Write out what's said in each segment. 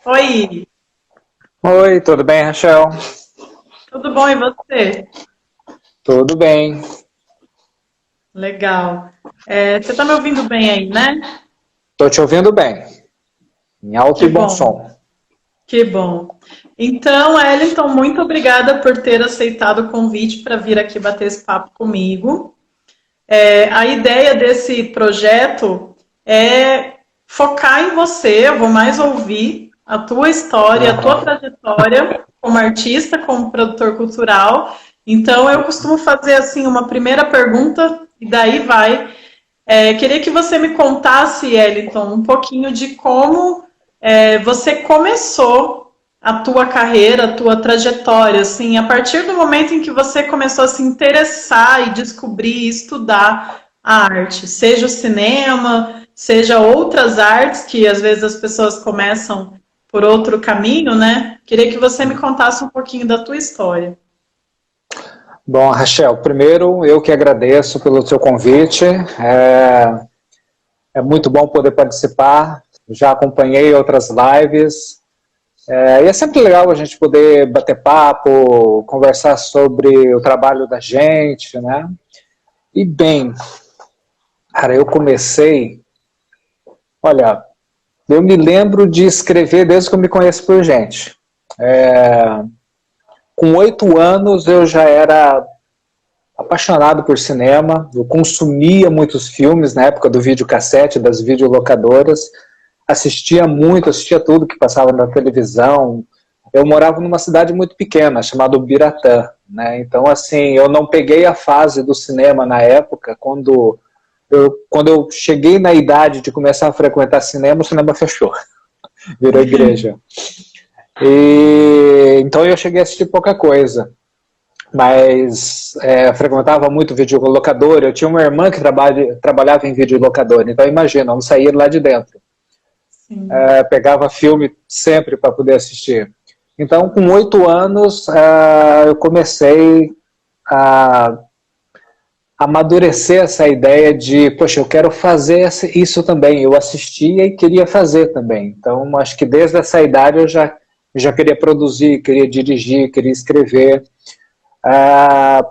Oi, Oi, tudo bem, Rachel? tudo bom e você? Tudo bem. Legal. Você tá me ouvindo bem aí, né? Tô te ouvindo bem, em alto Que e bom bom, som. que bom. Então, Wellington, muito obrigada por ter aceitado o convite para vir aqui bater esse papo comigo. A ideia desse projeto é focar em você, eu vou mais ouvir a tua história, a tua Aham. trajetória como artista, como produtor cultural. Então, eu costumo fazer assim uma primeira pergunta e daí vai. Queria que você me contasse, Eliton, um pouquinho de como você começou a tua carreira, a tua trajetória, assim, a partir do momento em que você começou a se interessar e descobrir e estudar a arte, seja o cinema, seja outras artes, que às vezes as pessoas começam por outro caminho, né? Queria que você me contasse um pouquinho da tua história. Bom, Rachel, primeiro eu que agradeço pelo seu convite. É muito bom poder participar. Já acompanhei outras lives. E é sempre legal a gente poder bater papo, conversar sobre o trabalho da gente, né? E bem, cara, eu comecei. Olha, eu me lembro de escrever desde que eu me conheço por gente. Com 8 anos eu já era apaixonado por cinema, eu consumia muitos filmes na época do videocassete, das videolocadoras, assistia tudo que passava na televisão. Eu morava numa cidade muito pequena, chamada Ubiratã, né? Então, assim, eu não peguei a fase do cinema na época, quando eu cheguei na idade de começar a frequentar cinema, o cinema fechou, virou igreja. Então eu cheguei a assistir pouca coisa, mas frequentava muito videolocador. Eu tinha uma irmã que trabalhava em videolocador, então imagina, eu não saía lá de dentro. Sim. Pegava filme sempre para poder assistir. Então, com 8 anos, eu comecei a amadurecer essa ideia de, poxa, eu quero fazer isso também. Eu assistia e queria fazer também. Então, acho que desde essa idade eu já queria produzir, queria dirigir, queria escrever. Ah,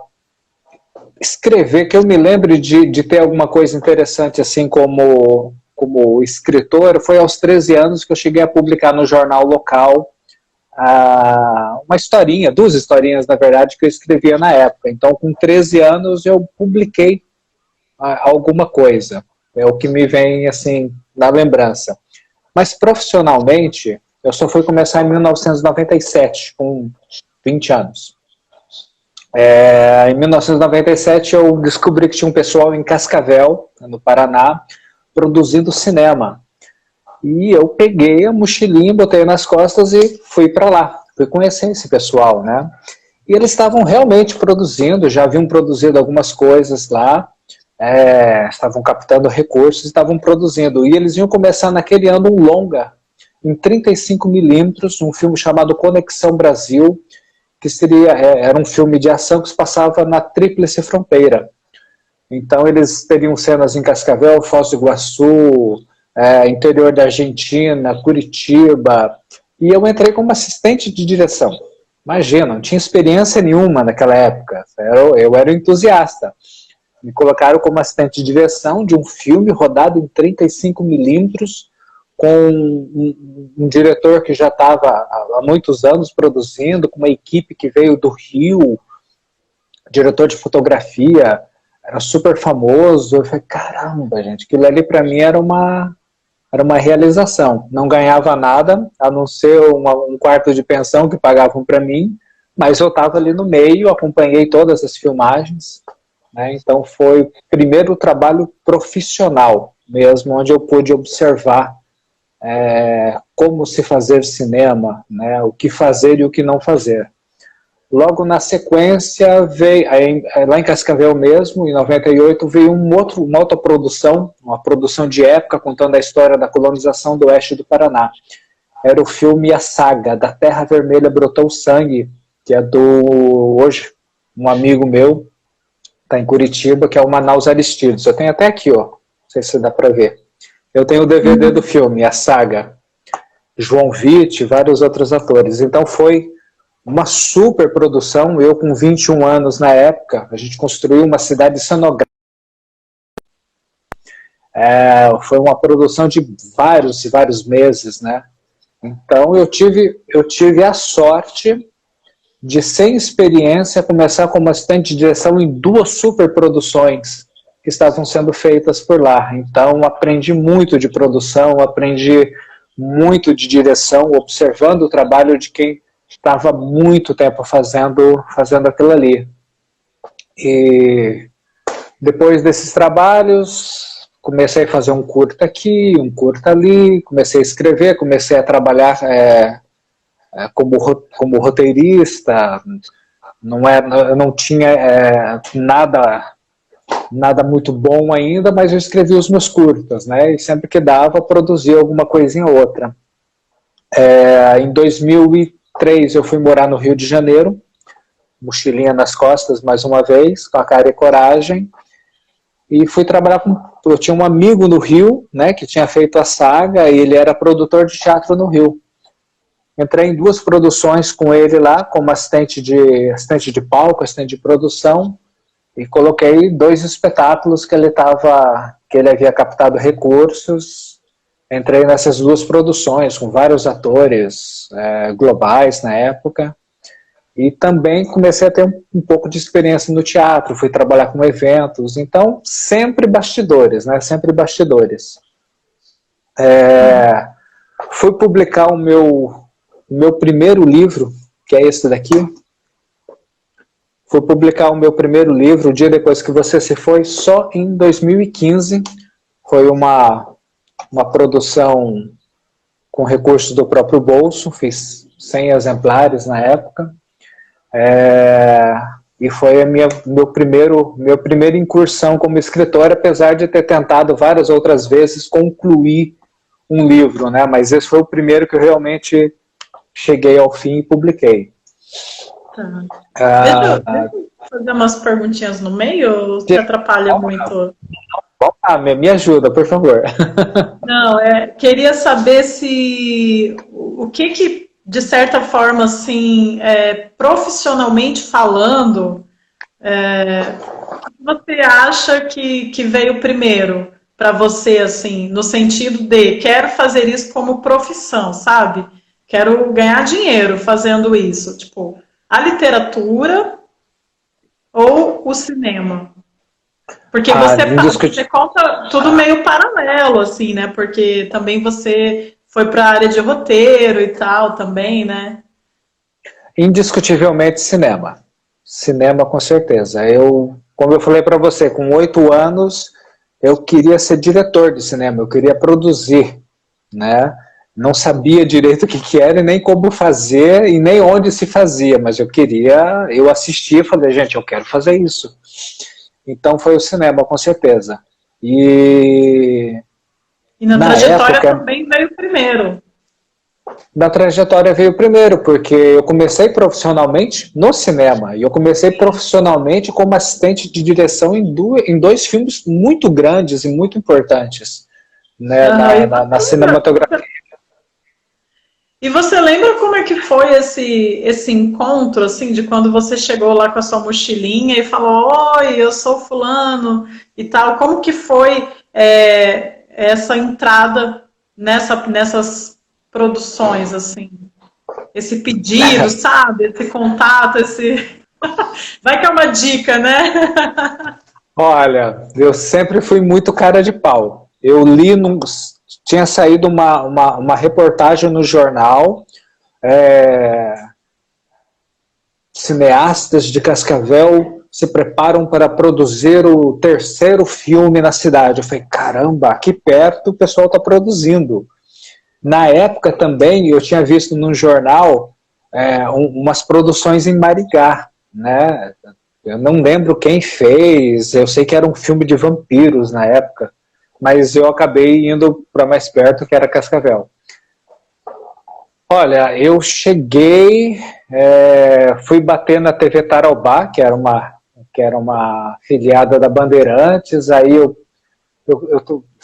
Escrever, que eu me lembre de ter alguma coisa interessante assim como escritor, foi aos 13 anos que eu cheguei a publicar no jornal local uma historinha, duas historinhas, na verdade, que eu escrevia na época. Então, com 13 anos, eu publiquei alguma coisa. É o que me vem, assim, na lembrança. Mas, profissionalmente, eu só fui começar em 1997, com 20 anos. Em 1997 eu descobri que tinha um pessoal em Cascavel, no Paraná, produzindo cinema. E eu peguei a mochilinha, botei nas costas e fui para lá. Fui conhecer esse pessoal, né? E eles estavam realmente produzindo, já haviam produzido algumas coisas lá, estavam captando recursos, estavam produzindo. E eles iam começar naquele ano um longa, em 35 milímetros, um filme chamado Conexão Brasil, que era um filme de ação que se passava na Tríplice Fronteira. Então eles teriam cenas em Cascavel, Foz do Iguaçu, interior da Argentina, Curitiba, e eu entrei como assistente de direção. Imagina, não tinha experiência nenhuma naquela época, eu era entusiasta. Me colocaram como assistente de direção de um filme rodado em 35 milímetros, com um diretor que já estava há muitos anos produzindo, com uma equipe que veio do Rio, diretor de fotografia, era super famoso. Eu falei, caramba, gente, aquilo ali para mim era uma realização. Não ganhava nada, a não ser um quarto de pensão que pagavam para mim, mas eu estava ali no meio, acompanhei todas as filmagens, né? Então foi o primeiro trabalho profissional mesmo, onde eu pude observar como se fazer cinema, né? O que fazer e o que não fazer. Logo na sequência, veio, lá em Cascavel mesmo, em 98, veio uma outra produção, uma produção de época, contando a história da colonização do oeste do Paraná. Era o filme A Saga, da Terra Vermelha Brotou Sangue, que é hoje, um amigo meu, está em Curitiba, que é o Manaus Aristides. Eu tenho até aqui, ó, não sei se dá para ver. Eu tenho o DVD do filme, A Saga. João Vitti, vários outros atores. Então foi uma super produção. Eu com 21 anos na época, a gente construiu uma cidade cenográfica. Foi uma produção de vários e vários meses, né? Então eu tive a sorte de, sem experiência, começar como assistente de direção em 2 superproduções que estavam sendo feitas por lá. Então aprendi muito de produção, aprendi muito de direção, observando o trabalho de quem estava muito tempo fazendo aquilo ali. E depois desses trabalhos, comecei a fazer um curta aqui, um curta ali, comecei a escrever, comecei a trabalhar como roteirista. Eu não tinha nada muito bom ainda, mas eu escrevi os meus curtas, né? E sempre que dava, produzia alguma coisinha ou outra. Em 2003 eu fui morar no Rio de Janeiro, mochilinha nas costas mais uma vez, com a cara e coragem, e fui trabalhar eu tinha um amigo no Rio, né, que tinha feito a saga, e ele era produtor de teatro no Rio. Entrei em 2 produções com ele lá, como assistente de palco, assistente de produção, e coloquei 2 espetáculos que ele havia captado recursos. Entrei nessas 2 produções com vários atores globais na época, e também comecei a ter um pouco de experiência no teatro, fui trabalhar com eventos. Então sempre bastidores, né? Sempre bastidores. Fui publicar o meu primeiro livro, que é esse daqui. Fui publicar o meu primeiro livro, O Dia Depois que Você Se Foi, só em 2015. Foi uma produção com recursos do próprio bolso, fiz 100 exemplares na época. E foi a minha primeira incursão como escritor, apesar de ter tentado várias outras vezes concluir um livro, né? Mas esse foi o primeiro que eu realmente cheguei ao fim e publiquei. Deixa eu fazer umas perguntinhas no meio, ou te atrapalha muito? Me ajuda, por favor. Não, queria saber se o que de certa forma, assim, profissionalmente falando, o que você acha que veio primeiro para você, assim, no sentido de quero fazer isso como profissão, sabe? Quero ganhar dinheiro fazendo isso, tipo, a literatura ou o cinema? Porque você conta tudo meio paralelo, assim, né? Porque também você foi para a área de roteiro e tal também, né? Indiscutivelmente cinema. Cinema, com certeza. Como eu falei para você, com 8 anos, eu queria ser diretor de cinema, eu queria produzir, né? Não sabia direito o que era e nem como fazer e nem onde se fazia, mas eu assistia e falei, gente, eu quero fazer isso. Então foi o cinema, com certeza. E na trajetória época, também veio primeiro. Da trajetória veio primeiro, porque eu comecei profissionalmente no cinema, e eu comecei profissionalmente como assistente de direção em 2 filmes muito grandes e muito importantes, né, na cinematografia. E você lembra como é que foi esse encontro, assim, de quando você chegou lá com a sua mochilinha e falou, oi, eu sou fulano e tal, como que foi essa entrada nessas produções, assim? Esse pedido, sabe? Esse contato, Vai que é uma dica, né? Olha, eu sempre fui muito cara de pau. Eu tinha saído uma reportagem no jornal, cineastas de Cascavel se preparam para produzir o 3º filme na cidade. Eu falei, caramba, aqui perto o pessoal está produzindo. Na época também eu tinha visto num jornal umas produções em Marigá, né? Eu não lembro quem fez, eu sei que era um filme de vampiros na época, mas eu acabei indo para mais perto, que era Cascavel. Olha, eu cheguei, fui bater na TV Taraubá, que era uma afiliada da Bandeirantes, aí eu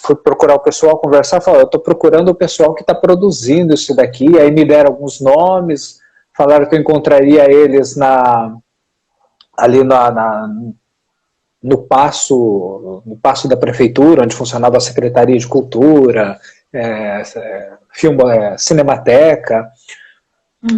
fui procurar o pessoal, conversar, falar, eu estou procurando o pessoal que está produzindo isso daqui, aí me deram alguns nomes, falaram que eu encontraria eles ali no passo da prefeitura, onde funcionava a Secretaria de Cultura, Cinemateca.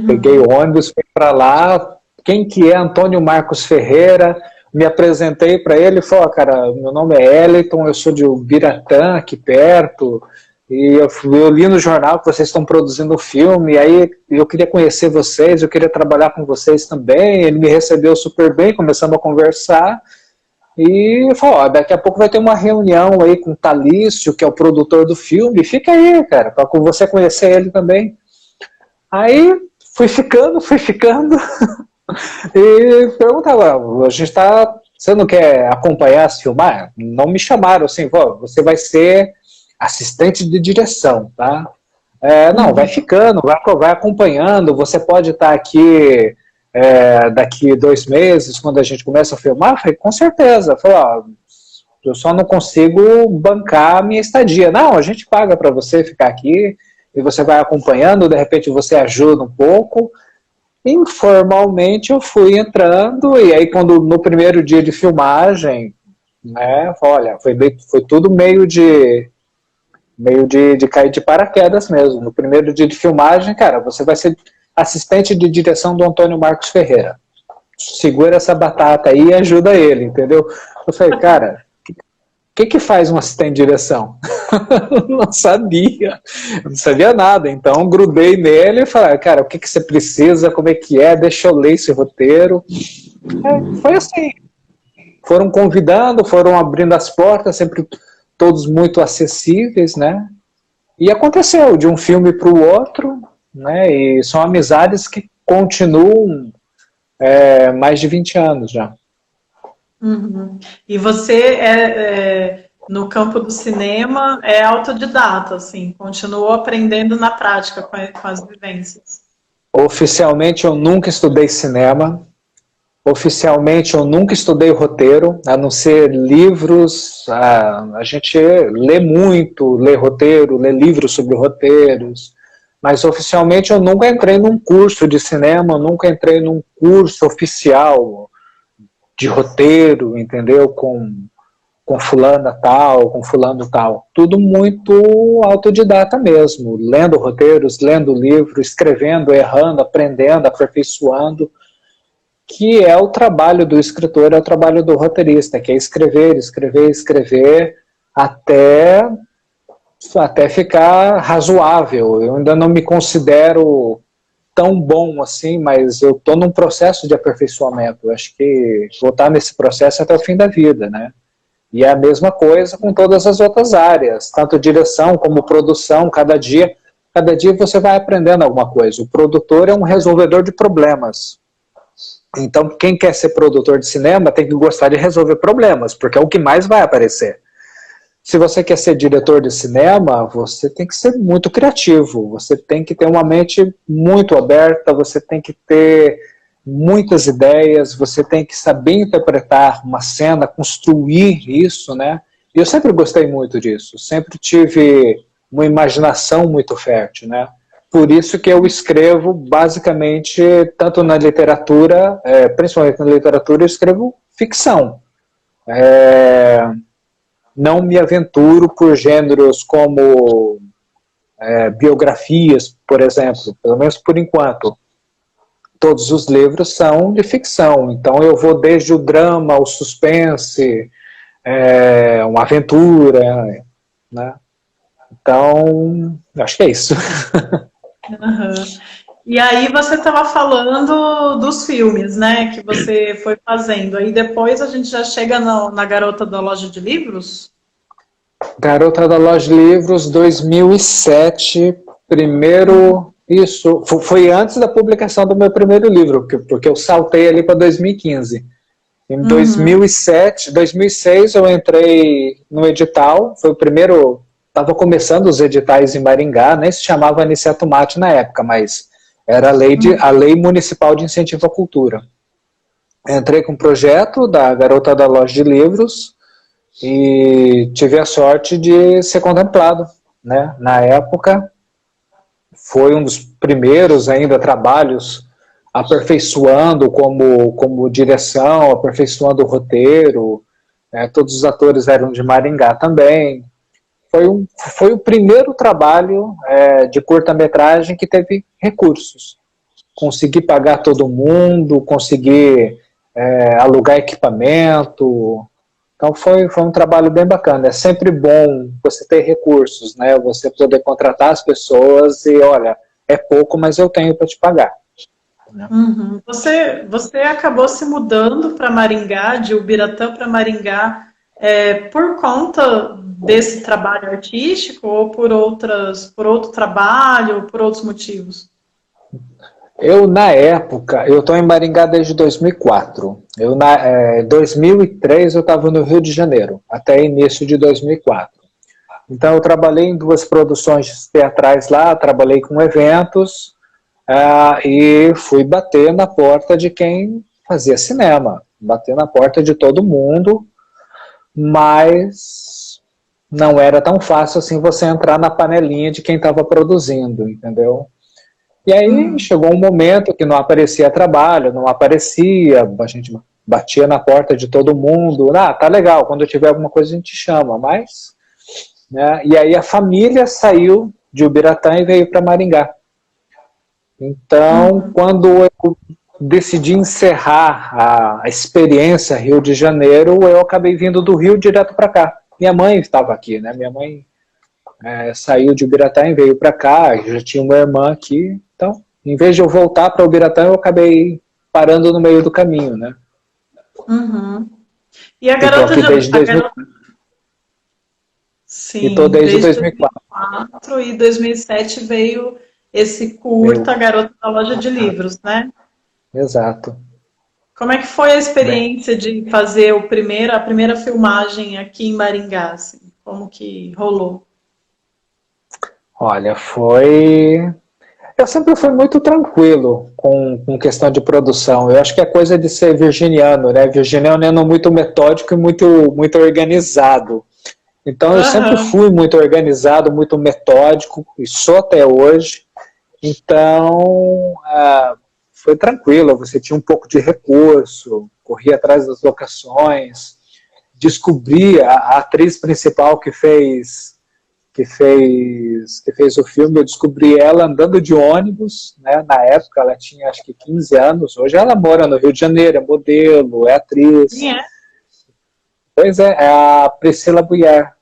Peguei o ônibus, fui para lá. Quem que é Antônio Marcos Ferreira? Me apresentei para ele e falou, cara, meu nome é Eliton, eu sou de Ubiratã, aqui perto, e eu li no jornal que vocês estão produzindo um filme, aí eu queria conhecer vocês, eu queria trabalhar com vocês também. Ele me recebeu super bem, começamos a conversar, e falou, ó, daqui a pouco vai ter uma reunião aí com o Thalício, que é o produtor do filme, fica aí, cara, para você conhecer ele também. Aí fui ficando, e perguntava, você não quer acompanhar se filmar? Não me chamaram assim, você vai ser assistente de direção, tá? Não, vai ficando, vai acompanhando, você pode estar aqui daqui 2 meses, quando a gente começa a filmar. Eu falei, com certeza. Eu falei, eu só não consigo bancar a minha estadia. Não, a gente paga para você ficar aqui, e você vai acompanhando, de repente você ajuda um pouco. Informalmente eu fui entrando, e aí quando no primeiro dia de filmagem, né, olha, foi tudo meio de cair de paraquedas mesmo. No primeiro dia de filmagem, cara, você vai ser assistente de direção do Antônio Marcos Ferreira. Segura essa batata aí e ajuda ele, entendeu? Eu falei, cara, o que faz um assistente de direção? Não sabia nada. Então grudei nele e falei, cara, o que você precisa, como é que é, deixa eu ler esse roteiro. Foi assim. Foram convidando, foram abrindo as portas, sempre todos muito acessíveis, né? E aconteceu de um filme para o outro, né? E são amizades que continuam mais de 20 anos já. Uhum. E você no campo do cinema é autodidata, assim, continuou aprendendo na prática com as vivências. Oficialmente eu nunca estudei cinema, oficialmente eu nunca estudei roteiro, a não ser livros. A gente lê muito, lê roteiro, lê livros sobre roteiros, mas oficialmente eu nunca entrei num curso de cinema, nunca entrei num curso oficial de roteiro, entendeu? Com fulana tal, com fulano tal. Tudo muito autodidata mesmo, lendo roteiros, lendo livro, escrevendo, errando, aprendendo, aperfeiçoando, que é o trabalho do escritor, é o trabalho do roteirista, que é escrever, escrever, escrever, até ficar razoável. Eu ainda não me considero tão bom assim, mas eu estou num processo de aperfeiçoamento. Eu acho que vou estar nesse processo até o fim da vida, né? E é a mesma coisa com todas as outras áreas, tanto direção como produção. Cada dia você vai aprendendo alguma coisa. O produtor é um resolvedor de problemas. Então, quem quer ser produtor de cinema tem que gostar de resolver problemas, porque é o que mais vai aparecer. Se você quer ser diretor de cinema, você tem que ser muito criativo, você tem que ter uma mente muito aberta, você tem que ter muitas ideias, você tem que saber interpretar uma cena, construir isso, né? E eu sempre gostei muito disso, sempre tive uma imaginação muito fértil, né? Por isso que eu escrevo basicamente, tanto na literatura, principalmente na literatura, eu escrevo ficção. Não me aventuro por gêneros como biografias, por exemplo, pelo menos por enquanto. Todos os livros são de ficção, então eu vou desde o drama, o suspense, uma aventura, né? Então, acho que é isso. Uhum. E aí você estava falando dos filmes, né, que você foi fazendo. Aí depois a gente já chega na Garota da Loja de Livros? Garota da Loja de Livros, 2007, primeiro... Isso, foi antes da publicação do meu primeiro livro, porque eu saltei ali para 2015. Em 2006 eu entrei no edital, foi o primeiro... Estava começando os editais em Maringá, nem se chamava Aniceto Mate na época, mas era a Lei Municipal de Incentivo à Cultura. Entrei com o projeto da Garota da Loja de Livros, e tive a sorte de ser contemplado, né? Na época, foi um dos primeiros ainda trabalhos aperfeiçoando como direção, aperfeiçoando o roteiro, todos os atores eram de Maringá também. Foi o primeiro trabalho de curta-metragem que teve recursos. Consegui pagar todo mundo, consegui alugar equipamento. Então foi um trabalho bem bacana. É sempre bom você ter recursos, né? Você poder contratar as pessoas e, olha, é pouco, mas eu tenho para te pagar. Uhum. Você acabou se mudando para Maringá, de Ubiratã para Maringá, por conta desse trabalho artístico ou por outro trabalho, por outros motivos? Eu, na época, eu estou em Maringá desde 2004. Em 2003 eu estava no Rio de Janeiro, até início de 2004. Então eu trabalhei em 2 produções teatrais lá, trabalhei com eventos e fui bater na porta de quem fazia cinema, bater na porta de todo mundo, mas não era tão fácil assim você entrar na panelinha de quem estava produzindo, entendeu? E aí chegou um momento que não aparecia trabalho, não aparecia, a gente batia na porta de todo mundo, tá legal, quando tiver alguma coisa a gente chama, mas... Né, e aí a família saiu de Ubiratã e veio para Maringá. Então, quando eu decidi encerrar a experiência Rio de Janeiro, eu acabei vindo do Rio direto para cá. Minha mãe estava aqui, né? Minha mãe saiu de Ubiratã e veio para cá, já tinha uma irmã aqui, então, em vez de eu voltar para Ubiratã, eu acabei parando no meio do caminho, né? Uhum. E a Eu tô garota aqui desde 2000. Sim, E tô desde 2004. 2004 e 2007 veio esse curta Garota da Loja de Livros, né? Exato. Como é que foi a Bem, experiência de fazer a primeira filmagem aqui em Maringá? Assim? Como que rolou? olha, eu sempre fui muito tranquilo com questão de produção. Eu acho que é coisa de ser virginiano, né? Virginiano é muito metódico e muito organizado. Então eu sempre Aham. fui muito organizado, muito metódico, e sou até hoje. Então foi tranquilo, você tinha um pouco de recurso, corria atrás das locações, descobri a atriz principal que fez o filme, eu descobri ela andando de ônibus, né? Na época ela tinha acho que 15 anos, hoje ela mora no Rio de Janeiro, é modelo, é Quem atriz. é? Pois é a Priscila Buiar.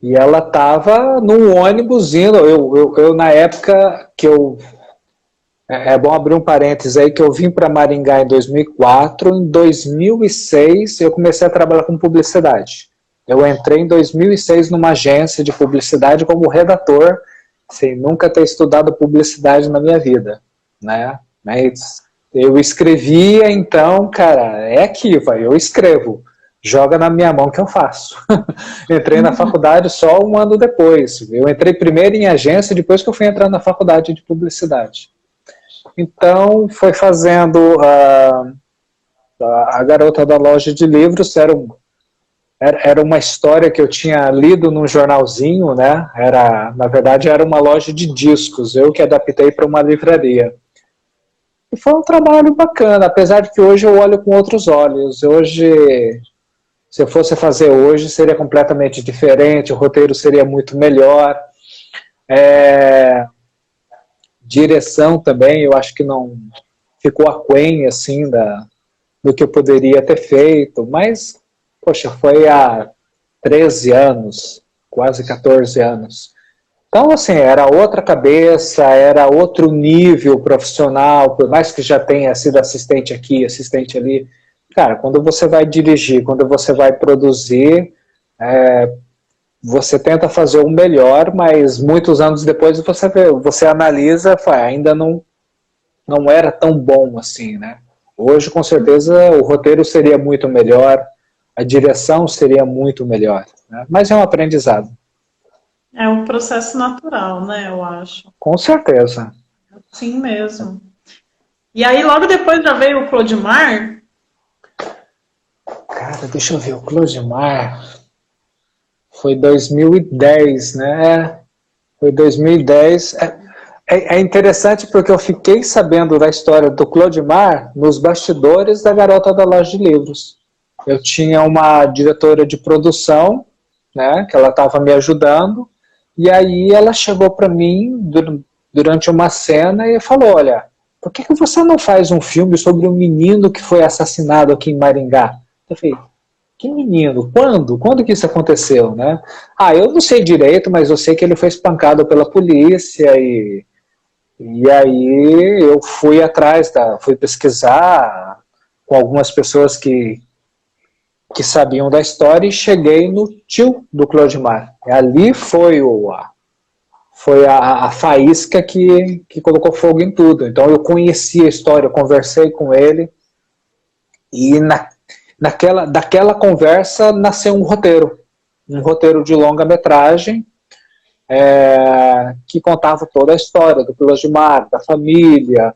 E ela estava num ônibus indo, eu na época que é bom abrir um parênteses aí, que eu vim para Maringá em 2004, em 2006 eu comecei a trabalhar com publicidade. Eu entrei em 2006 numa agência de publicidade como redator, sem nunca ter estudado publicidade na minha vida, né? Mas eu escrevia, então, cara, é aqui, vai, eu escrevo. Joga na minha mão que eu faço. Entrei na faculdade só um ano depois. Eu entrei primeiro em agência, depois que eu fui entrar na faculdade de publicidade. Então, foi fazendo a Garota da Loja de Livros, era uma história que eu tinha lido num jornalzinho, né? Na verdade, era uma loja de discos, eu que adaptei para uma livraria. E foi um trabalho bacana, apesar de que hoje eu olho com outros olhos. Hoje, se eu fosse fazer hoje, seria completamente diferente, o roteiro seria muito melhor. Direção também, eu acho que não ficou aquém, assim, do que eu poderia ter feito, mas, poxa, foi há 13 anos, quase 14 anos. Então, assim, era outra cabeça, era outro nível profissional, por mais que já tenha sido assistente aqui, assistente ali. Cara, quando você vai dirigir, quando você vai produzir, você tenta fazer o melhor, mas muitos anos depois você analisa, ainda não era tão bom assim, né? Hoje, com certeza, o roteiro seria muito melhor, a direção seria muito melhor, né? Mas é um aprendizado. É um processo natural, né? Eu acho. Com certeza. Sim mesmo. E aí, logo depois já veio o Clodimar? Cara, deixa eu ver, o Clodimar foi 2010, né? Foi 2010. É interessante porque eu fiquei sabendo da história do Clodimar nos bastidores da Garota da Loja de Livros. Eu tinha uma diretora de produção, né, que ela estava me ajudando, e aí ela chegou para mim durante uma cena e falou, olha, por que você não faz um filme sobre um menino que foi assassinado aqui em Maringá? Eu falei, que menino? Quando? Quando que isso aconteceu, né? Ah, eu não sei direito, mas eu sei que ele foi espancado pela polícia e aí eu fui atrás, fui pesquisar com algumas pessoas que sabiam da história e cheguei no tio do Clodimar. Ali foi a faísca que colocou fogo em tudo. Então eu conheci a história, eu conversei com ele e daquela conversa nasceu um roteiro de longa-metragem que contava toda a história do Clodimar, da família,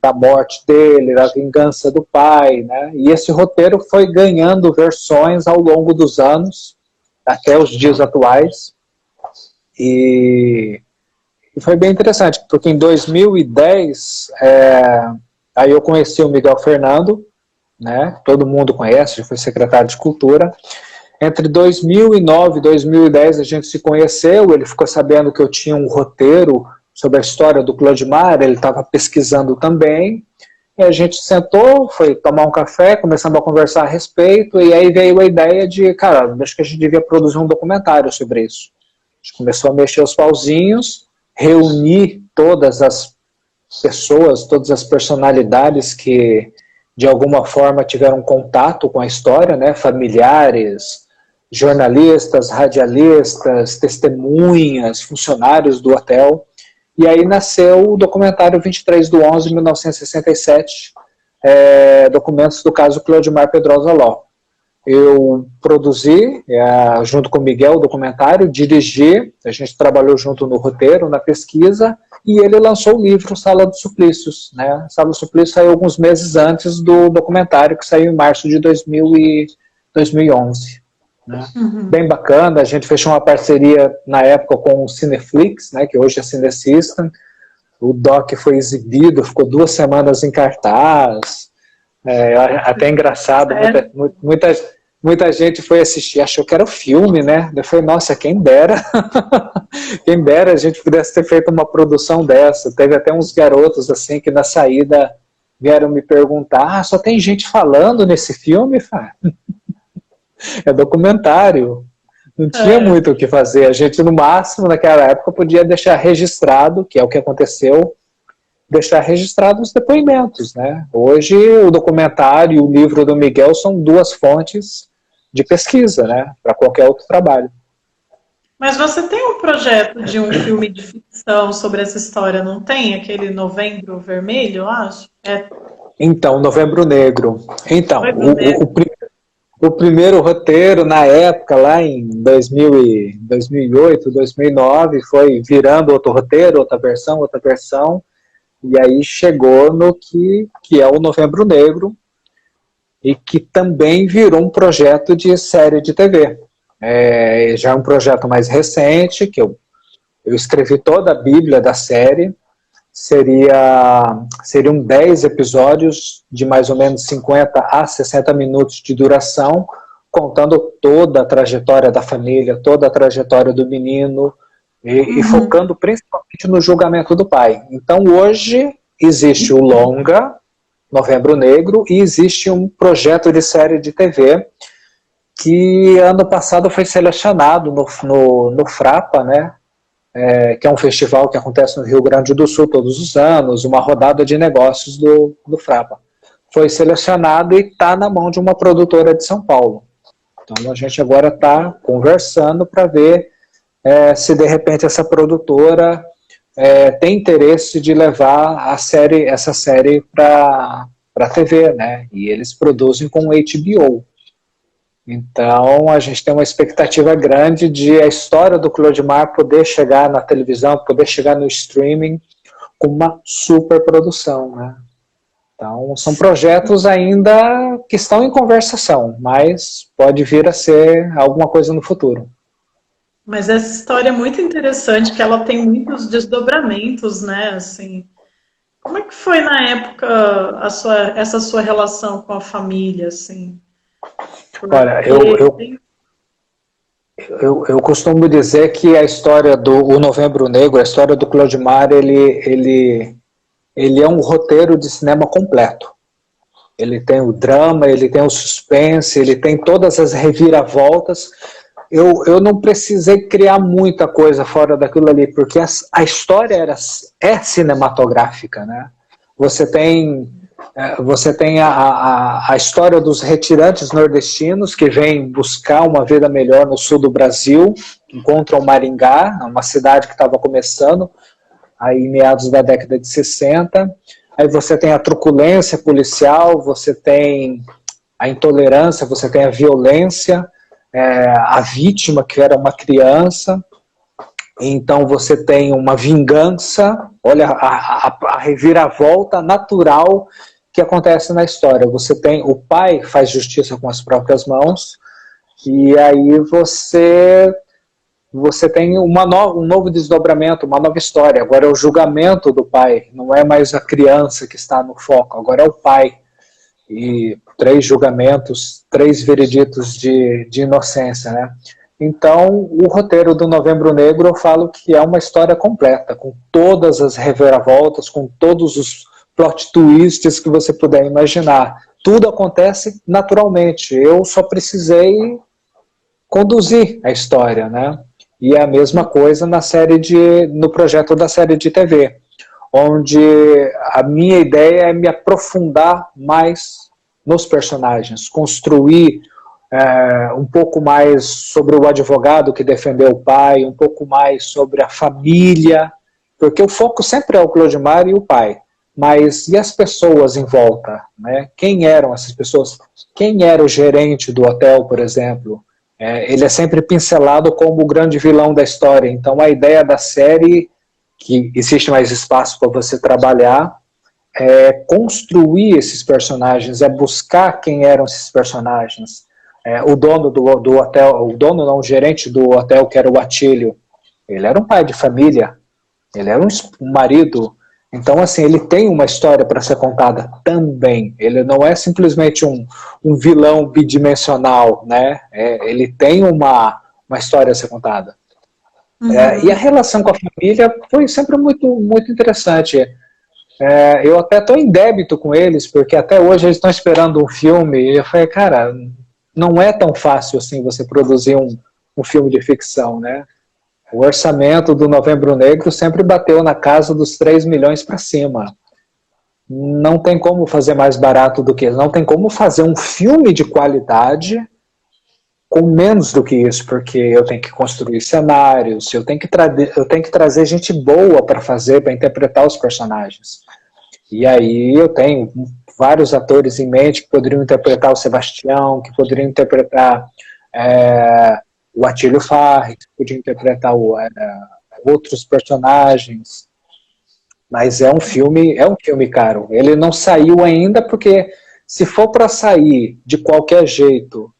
da morte dele, da vingança do pai, né? E esse roteiro foi ganhando versões ao longo dos anos, até os dias atuais, e foi bem interessante, porque em 2010, aí eu conheci o Miguel Fernando, né? Todo mundo conhece, foi secretário de Cultura. Entre 2009 e 2010 a gente se conheceu, ele ficou sabendo que eu tinha um roteiro sobre a história do Clodimar, ele estava pesquisando também, e a gente sentou, foi tomar um café, começamos a conversar a respeito, e aí veio a ideia de, cara, acho que a gente devia produzir um documentário sobre isso. A gente começou a mexer os pauzinhos, reunir todas as pessoas, todas as personalidades que de alguma forma tiveram contato com a história, né, familiares, jornalistas, radialistas, testemunhas, funcionários do hotel. E aí nasceu o documentário 23/11/1967, documentos do caso Cleodimar Pedrosa Ló. Eu produzi, junto com o Miguel, o documentário, dirigi, a gente trabalhou junto no roteiro, na pesquisa, e ele lançou o livro Sala dos Suplícios. Né? Sala dos Suplícios saiu alguns meses antes do documentário, que saiu em março de 2011. Né? Uhum. Bem bacana, a gente fechou uma parceria na época com o Cineflix, né, que hoje é Cinesystem. O doc foi exibido, ficou 2 semanas em cartaz, até engraçado, muita gente foi assistir, achou que era o filme, né? Eu falei, nossa, quem dera, quem dera a gente pudesse ter feito uma produção dessa. Teve até uns garotos assim que na saída vieram me perguntar, só tem gente falando nesse filme? É documentário, não tinha muito o que fazer. A gente, no máximo, naquela época, podia deixar registrado, que é o que aconteceu, deixar registrado os depoimentos. Né? Hoje, o documentário e o livro do Miguel são 2 fontes de pesquisa, né, para qualquer outro trabalho. Mas você tem um projeto de um filme de ficção sobre essa história, não tem? Aquele Novembro Vermelho, eu acho? Então, Novembro Negro. Então, o primeiro roteiro, na época, lá em 2008, 2009, foi virando outro roteiro, outra versão, e aí chegou no que é o Novembro Negro, e que também virou um projeto de série de TV. Já é um projeto mais recente, que eu escrevi toda a bíblia da série. Seriam 10 episódios de mais ou menos 50 a 60 minutos de duração, contando toda a trajetória da família, toda a trajetória do menino, e focando principalmente no julgamento do pai. Então hoje existe o longa, Novembro Negro, e existe um projeto de série de TV que ano passado foi selecionado no Frapa, né? Que é um festival que acontece no Rio Grande do Sul todos os anos, uma rodada de negócios do Frapa. Foi selecionado e está na mão de uma produtora de São Paulo. Então a gente agora está conversando para ver se de repente essa produtora tem interesse de levar essa série para a TV, né? E eles produzem com o HBO. Então, a gente tem uma expectativa grande de a história do Clodimar poder chegar na televisão, poder chegar no streaming com uma super produção, né? Então, são projetos ainda que estão em conversação, mas pode vir a ser alguma coisa no futuro. Mas essa história é muito interessante, que ela tem muitos desdobramentos, né? Assim, como é que foi na época essa sua relação com a família, assim? Olha, Porque eu costumo dizer que a história do o Novembro Negro, a história do Clodimar, ele é um roteiro de cinema completo. Ele tem o drama, ele tem o suspense, ele tem todas as reviravoltas. Eu não precisei criar muita coisa fora daquilo ali, porque a história é cinematográfica, né? Você tem a história dos retirantes nordestinos que vêm buscar uma vida melhor no sul do Brasil, encontram Maringá, uma cidade que estava começando, aí em meados da década de 60. Aí você tem a truculência policial, você tem a intolerância, você tem a violência, a vítima, que era uma criança. Então você tem uma vingança, olha a reviravolta natural que acontece na história. Você tem o pai faz justiça com as próprias mãos, e aí você tem um novo desdobramento, uma nova história. Agora é o julgamento do pai, não é mais a criança que está no foco, agora é o pai. E 3 julgamentos, 3 vereditos de inocência, né? Então, o roteiro do Novembro Negro, eu falo que é uma história completa, com todas as reviravoltas, com todos os plot twists que você puder imaginar. Tudo acontece naturalmente, eu só precisei conduzir a história, né? E é a mesma coisa no projeto da série de TV, onde a minha ideia é me aprofundar mais nos personagens, construir um pouco mais sobre o advogado que defendeu o pai, um pouco mais sobre a família, porque o foco sempre é o Clodimar e o pai, mas e as pessoas em volta, né? Quem eram essas pessoas? Quem era o gerente do hotel, por exemplo? Ele é sempre pincelado como o grande vilão da história, então a ideia da série, que existe mais espaço para você trabalhar, é construir esses personagens, é buscar quem eram esses personagens. O dono do hotel, o gerente do hotel, que era o Atílio, ele era um pai de família, ele era um marido. Então, assim, ele tem uma história para ser contada também. Ele não é simplesmente um vilão bidimensional, né? Ele tem uma história a ser contada. Uhum. E a relação com a família foi sempre muito, muito interessante. Eu até estou em débito com eles, porque até hoje eles estão esperando um filme, e eu falei, cara, não é tão fácil assim você produzir um filme de ficção, né? O orçamento do Novembro Negro sempre bateu na casa dos 3 milhões para cima. Não tem como fazer mais barato do que isso. Não tem como fazer um filme de qualidade com menos do que isso, porque eu tenho que construir cenários, eu tenho que trazer gente boa para interpretar os personagens. E aí eu tenho vários atores em mente que poderiam interpretar o Sebastião, que poderiam interpretar o Atílio Farri, que podia interpretar outros personagens. Mas é um filme caro. Ele não saiu ainda porque, se for para sair de qualquer jeito,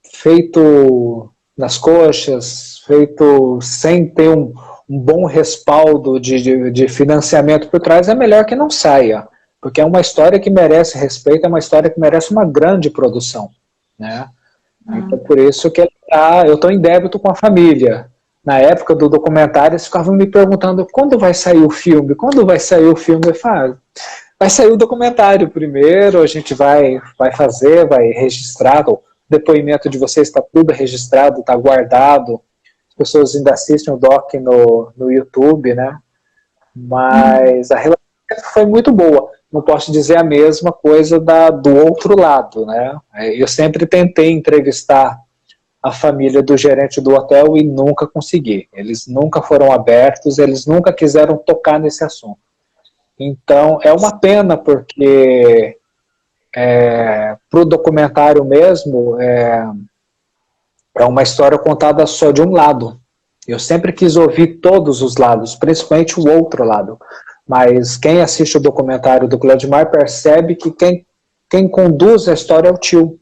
feito nas coxas, feito sem ter um bom respaldo de financiamento por trás, é melhor que não saia, porque é uma história que merece respeito, é uma história que merece uma grande produção, né? Então, por isso que eu estou em débito com a família. Na época do documentário, eles ficavam me perguntando quando vai sair o filme, quando vai sair o filme. Eu falo, vai sair o documentário primeiro, a gente vai fazer, vai registrar, o depoimento de vocês está tudo registrado, está guardado, as pessoas ainda assistem o doc no YouTube, né? Mas a relação foi muito boa. Não posso dizer a mesma coisa do outro lado, né? Eu sempre tentei entrevistar a família do gerente do hotel e nunca consegui. Eles nunca foram abertos, eles nunca quiseram tocar nesse assunto. Então, é uma pena, porque para o documentário mesmo, é uma história contada só de um lado. Eu sempre quis ouvir todos os lados, principalmente o outro lado. mas quem assiste o documentário do Clodimar percebe que quem conduz a história é o tio.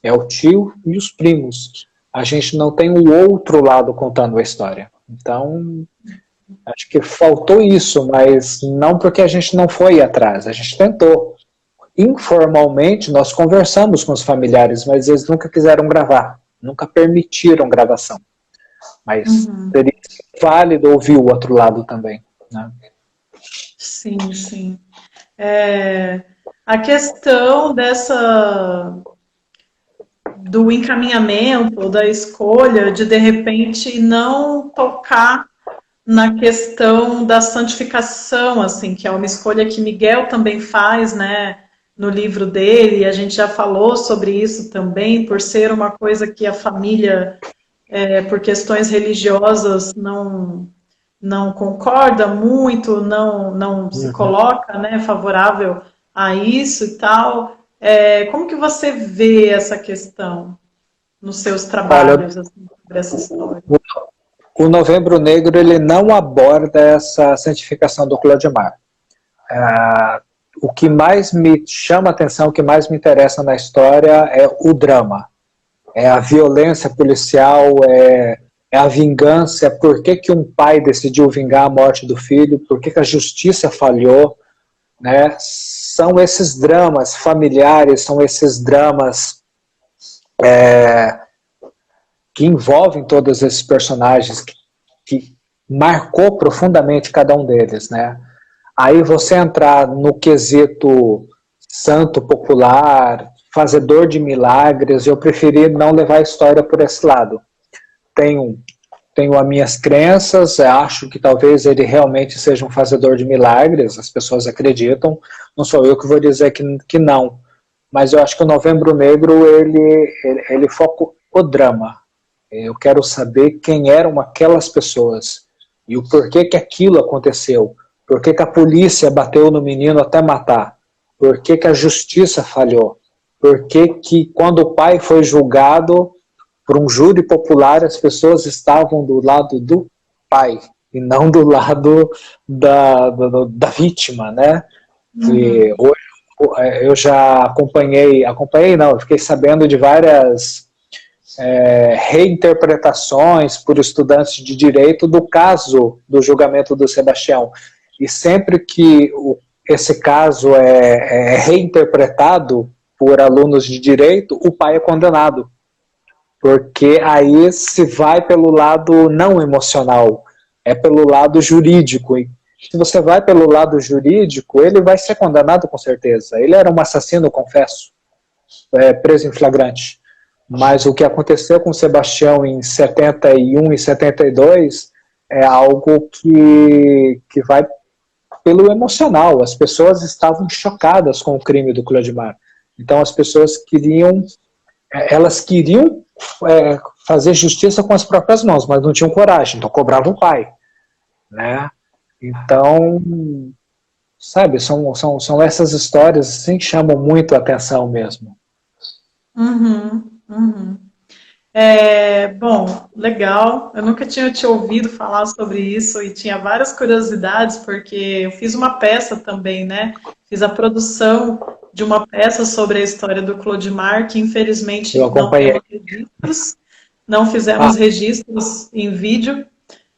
É o tio e os primos. A gente não tem o outro lado contando a história. Então, acho que faltou isso, mas não porque a gente não foi atrás, a gente tentou. Informalmente, nós conversamos com os familiares, mas eles nunca quiseram gravar, nunca permitiram gravação. Mas seria válido ouvir o outro lado também, né? Sim, sim. A questão do encaminhamento, da escolha, de repente não tocar na questão da santificação, assim, que é uma escolha que Miguel também faz, né, no livro dele, e a gente já falou sobre isso também, por ser uma coisa que a família, por questões religiosas, não concorda muito, não se coloca, né, favorável a isso e tal. Como que você vê essa questão nos seus trabalhos, assim, sobre essa história? O Novembro Negro, ele não aborda essa santificação do Clodimar. O que mais me chama a atenção, o que mais me interessa na história é o drama. É a violência policial, é a vingança, por que um pai decidiu vingar a morte do filho, por que a justiça falhou, né? São esses dramas familiares, são esses dramas que envolvem todos esses personagens, que marcou profundamente cada um deles, né? Aí você entrar no quesito santo popular, fazedor de milagres, eu preferi não levar a história por esse lado. Tenho as minhas crenças, acho que talvez ele realmente seja um fazedor de milagres, as pessoas acreditam, não sou eu que vou dizer que não, mas eu acho que o Novembro Negro, ele foca o drama. Eu quero saber quem eram aquelas pessoas e o porquê que aquilo aconteceu, por que a polícia bateu no menino até matar, por que a justiça falhou, por que quando o pai foi julgado por um júri popular, as pessoas estavam do lado do pai e não do lado da vítima, né? E hoje eu já acompanhei não, eu fiquei sabendo de várias reinterpretações por estudantes de direito do caso do julgamento do Sebastião. E sempre que esse caso é reinterpretado por alunos de direito, o pai é condenado. Porque aí se vai pelo lado não emocional, é pelo lado jurídico. E se você vai pelo lado jurídico, ele vai ser condenado com certeza. Ele era um assassino, confesso, preso em flagrante. Mas o que aconteceu com o Sebastião em 71 e 72 é algo que vai pelo emocional. As pessoas estavam chocadas com o crime do Clodimar. Então as pessoas queriam fazer justiça com as próprias mãos, mas não tinham coragem, então cobravam o pai, né? Então, sabe, são essas histórias assim, que chamam muito a atenção mesmo. Bom, legal. Eu nunca tinha te ouvido falar sobre isso e tinha várias curiosidades, porque eu fiz uma peça também, né? Fiz a produção de uma peça sobre a história do Clodimar, que infelizmente não fizemos registros em vídeo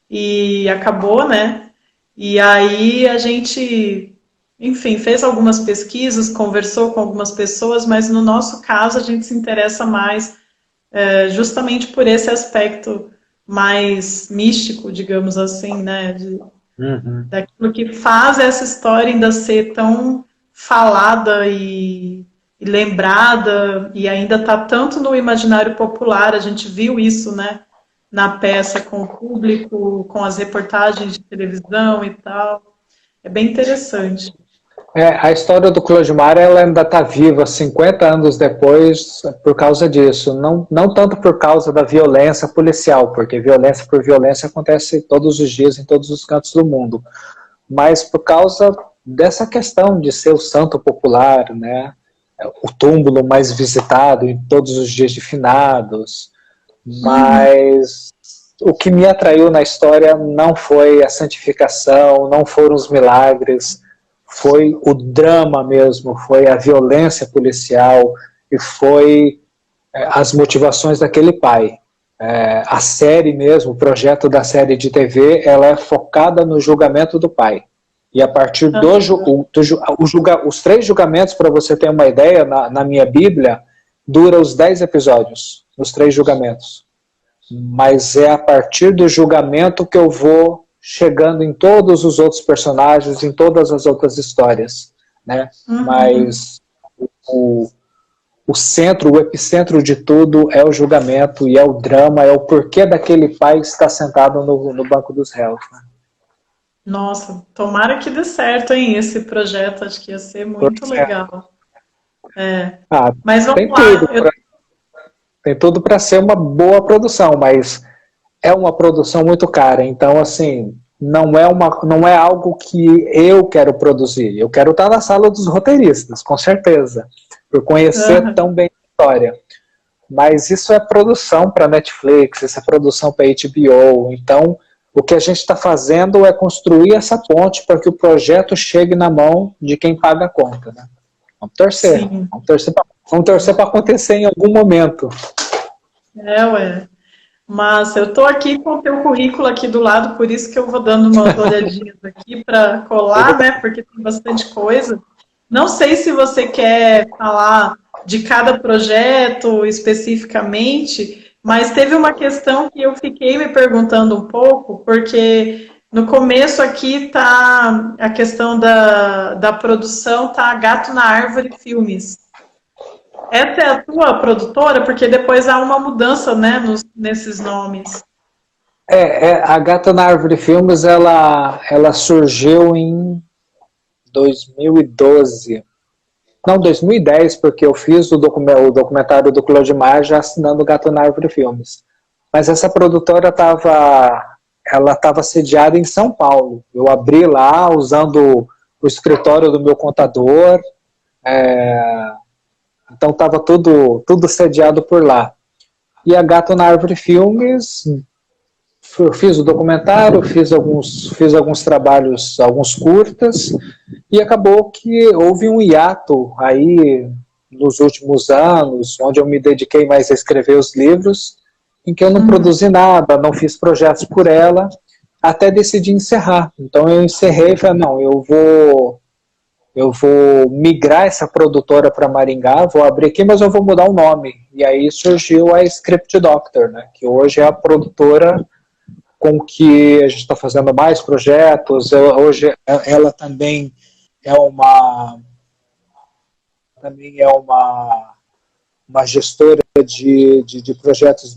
e acabou, né? E aí a gente, enfim, fez algumas pesquisas, conversou com algumas pessoas, mas no nosso caso a gente se interessa mais justamente por esse aspecto mais místico, digamos assim, né? Daquilo que faz essa história ainda ser tão falada e lembrada, e ainda está tanto no imaginário popular. A gente viu isso, né, na peça com o público, com as reportagens de televisão e tal. É bem interessante. A história do Clodimar, ela ainda está viva 50 anos depois por causa disso. Não tanto por causa da violência policial, porque violência por violência acontece todos os dias em todos os cantos do mundo, mas por causa dessa questão de ser o santo popular, né? O túmulo mais visitado em todos os dias de finados. Mas o que me atraiu na história não foi a santificação, não foram os milagres, foi o drama mesmo, foi a violência policial e foi as motivações daquele pai. A série mesmo, o projeto da série de TV, ela é focada no julgamento do pai. E a partir os 3 julgamentos, para você ter uma ideia, na minha Bíblia, dura os 10 episódios, os 3 julgamentos. Mas é a partir do julgamento que eu vou chegando em todos os outros personagens, em todas as outras histórias, né? Mas o centro, o epicentro de tudo é o julgamento e é o drama, é o porquê daquele pai que está sentado no banco dos réus. Né? Nossa, tomara que dê certo, hein, esse projeto, acho que ia ser muito legal. Mas vamos lá. Tem tudo para ser uma boa produção, mas é uma produção muito cara, então assim, não é algo que eu quero produzir. Eu quero estar na sala dos roteiristas, com certeza, por conhecer tão bem a história. Mas isso é produção para Netflix, isso é produção para HBO, então o que a gente está fazendo é construir essa ponte para que o projeto chegue na mão de quem paga a conta. Né? Vamos torcer. Sim. Vamos torcer para acontecer em algum momento. Mas eu estou aqui com o teu currículo aqui do lado, por isso que eu vou dando umas olhadinhas aqui para colar, né? Porque tem bastante coisa. Não sei se você quer falar de cada projeto especificamente, mas teve uma questão que eu fiquei me perguntando um pouco, porque no começo aqui tá a questão da produção, tá Gato na Árvore Filmes. Essa é a tua produtora? Porque depois há uma mudança, né, nesses nomes. A Gato na Árvore Filmes, ela surgiu em 2012. Não, 2010, porque eu fiz o documentário do Clodimar já assinando Gato na Árvore Filmes. Mas essa produtora estava sediada em São Paulo. Eu abri lá usando o escritório do meu contador, então estava tudo sediado por lá. E a Gato na Árvore Filmes, eu fiz o documentário, fiz alguns trabalhos, alguns curtas, e acabou que houve um hiato aí nos últimos anos, onde eu me dediquei mais a escrever os livros, em que eu não produzi nada, não fiz projetos por ela, até decidi encerrar. Então eu encerrei e falei, não, eu vou migrar essa produtora para Maringá, vou abrir aqui, mas eu vou mudar o nome. E aí surgiu a Script Doctor, né, que hoje é a produtora com que a gente está fazendo mais projetos. Hoje ela também é uma uma gestora de projetos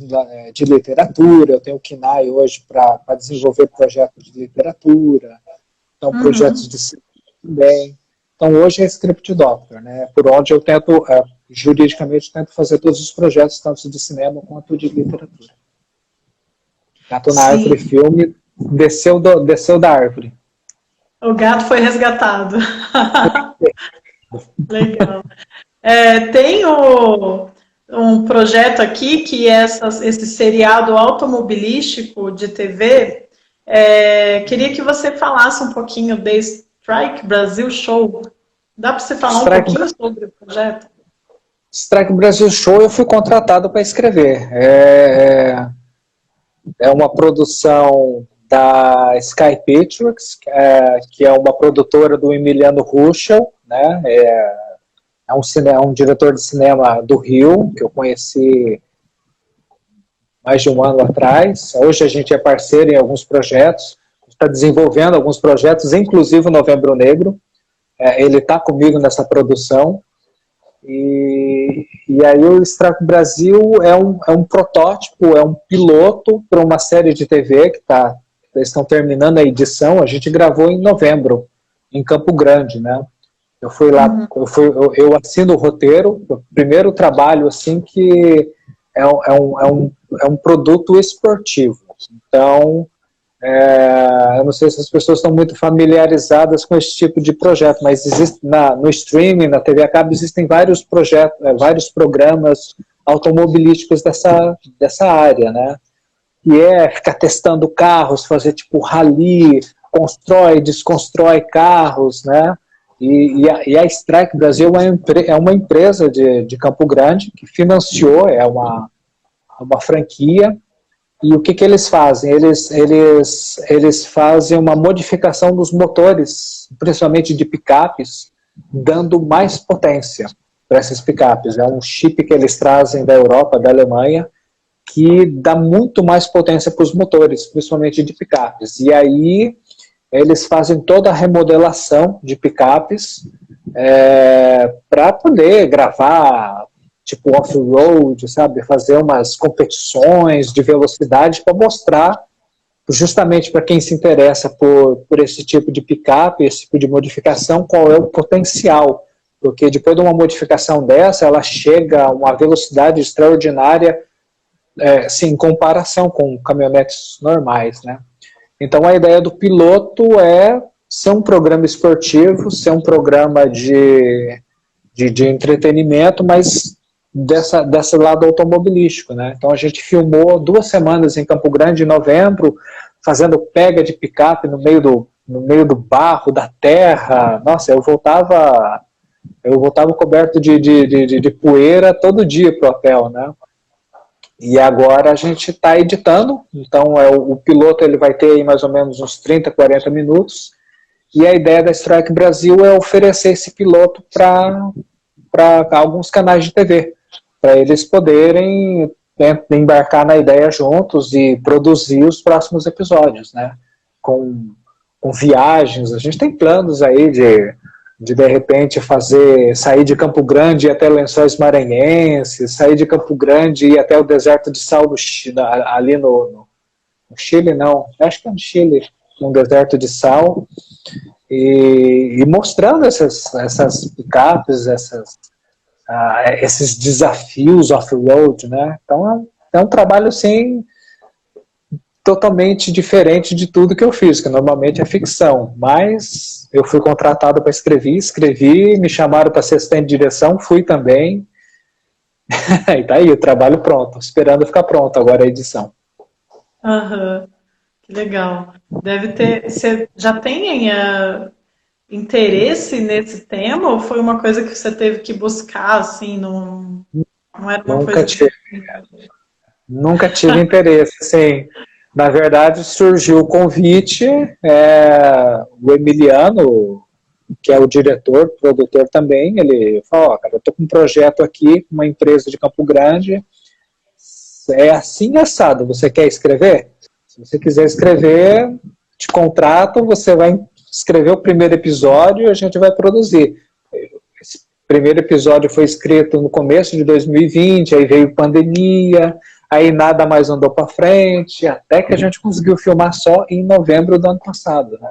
de literatura. Eu tenho o KINAI hoje para desenvolver projetos de literatura, então projetos de cinema também. Então hoje é Script Doctor, né? Por onde eu tento, juridicamente, tento fazer todos os projetos, tanto de cinema quanto de literatura. Gato na Árvore Filme desceu da árvore. O gato foi resgatado. Legal. Tem um projeto aqui que é esse seriado automobilístico de TV. Queria que você falasse um pouquinho de Strike Brasil Show. Dá para você falar um pouquinho sobre o projeto? Strike Brasil Show eu fui contratado para escrever. É uma produção da Sky Pictures, que é uma produtora do Emiliano Ruschel, né? É um diretor de cinema do Rio, que eu conheci mais de um ano atrás. Hoje a gente é parceiro em alguns projetos, está desenvolvendo alguns projetos, inclusive o Novembro Negro. Ele está comigo nessa produção. E aí o Strike Brasil é um protótipo, é um piloto para uma série de TV que eles estão terminando a edição. A gente gravou em novembro, em Campo Grande, né? Eu fui lá, eu assino o roteiro, o primeiro trabalho assim que é um produto esportivo. Então, eu não sei se as pessoas estão muito familiarizadas com esse tipo de projeto, mas existe no streaming, na TV a cabo, existem vários projetos, vários programas automobilísticos dessa área, né? que é ficar testando carros, fazer tipo rally, constrói, desconstrói carros, né? E a Strike Brasil é uma empresa de Campo Grande que financiou, é uma franquia. E o que eles fazem? Eles fazem uma modificação dos motores, principalmente de picapes, dando mais potência para essas picapes. É um chip que eles trazem da Europa, da Alemanha, que dá muito mais potência para os motores, principalmente de picapes. E aí eles fazem toda a remodelação de picapes para poder gravar tipo off-road, sabe, fazer umas competições de velocidade para mostrar justamente para quem se interessa por esse tipo de picape, esse tipo de modificação, qual é o potencial, porque depois de uma modificação dessa, ela chega a uma velocidade extraordinária, em comparação com caminhonetes normais, né? Então a ideia do piloto é ser um programa esportivo, ser um programa de entretenimento, mas desse lado automobilístico, né? Então a gente filmou 2 semanas em Campo Grande, em novembro, fazendo pega de picape no meio do barro, da terra. Nossa, eu voltava coberto de poeira todo dia pro hotel, né? E agora a gente está editando, então o piloto ele vai ter aí mais ou menos uns 30, 40 minutos, e a ideia da Strike Brasil é oferecer esse piloto para alguns canais de TV, para eles poderem embarcar na ideia juntos e produzir os próximos episódios, né? Com viagens, a gente tem planos aí de repente sair de Campo Grande e até Lençóis Maranhenses, sair de Campo Grande e ir até o deserto de sal ali no Chile, não, acho que é no Chile, um deserto de sal, e mostrando essas picapes, esses desafios off-road, né? Então é um trabalho assim totalmente diferente de tudo que eu fiz, que normalmente é ficção, mas eu fui contratado para escrevi, me chamaram para ser assistente de direção, fui também, e tá aí o trabalho pronto, esperando ficar pronto agora a edição. Que legal. Deve ter, você já tem interesse nesse tema, ou foi uma coisa que você teve que buscar, assim, não era uma coisa que... Nunca tive interesse, assim. Na verdade, surgiu o convite, o Emiliano, que é o diretor, produtor também, ele falou, cara, eu tô com um projeto aqui, com uma empresa de Campo Grande, é assim assado, você quer escrever? Se você quiser escrever, te contrato, você vai escrever o primeiro episódio e a gente vai produzir. Esse primeiro episódio foi escrito no começo de 2020, aí veio pandemia, aí nada mais andou para frente, até que a gente conseguiu filmar só em novembro do ano passado, né?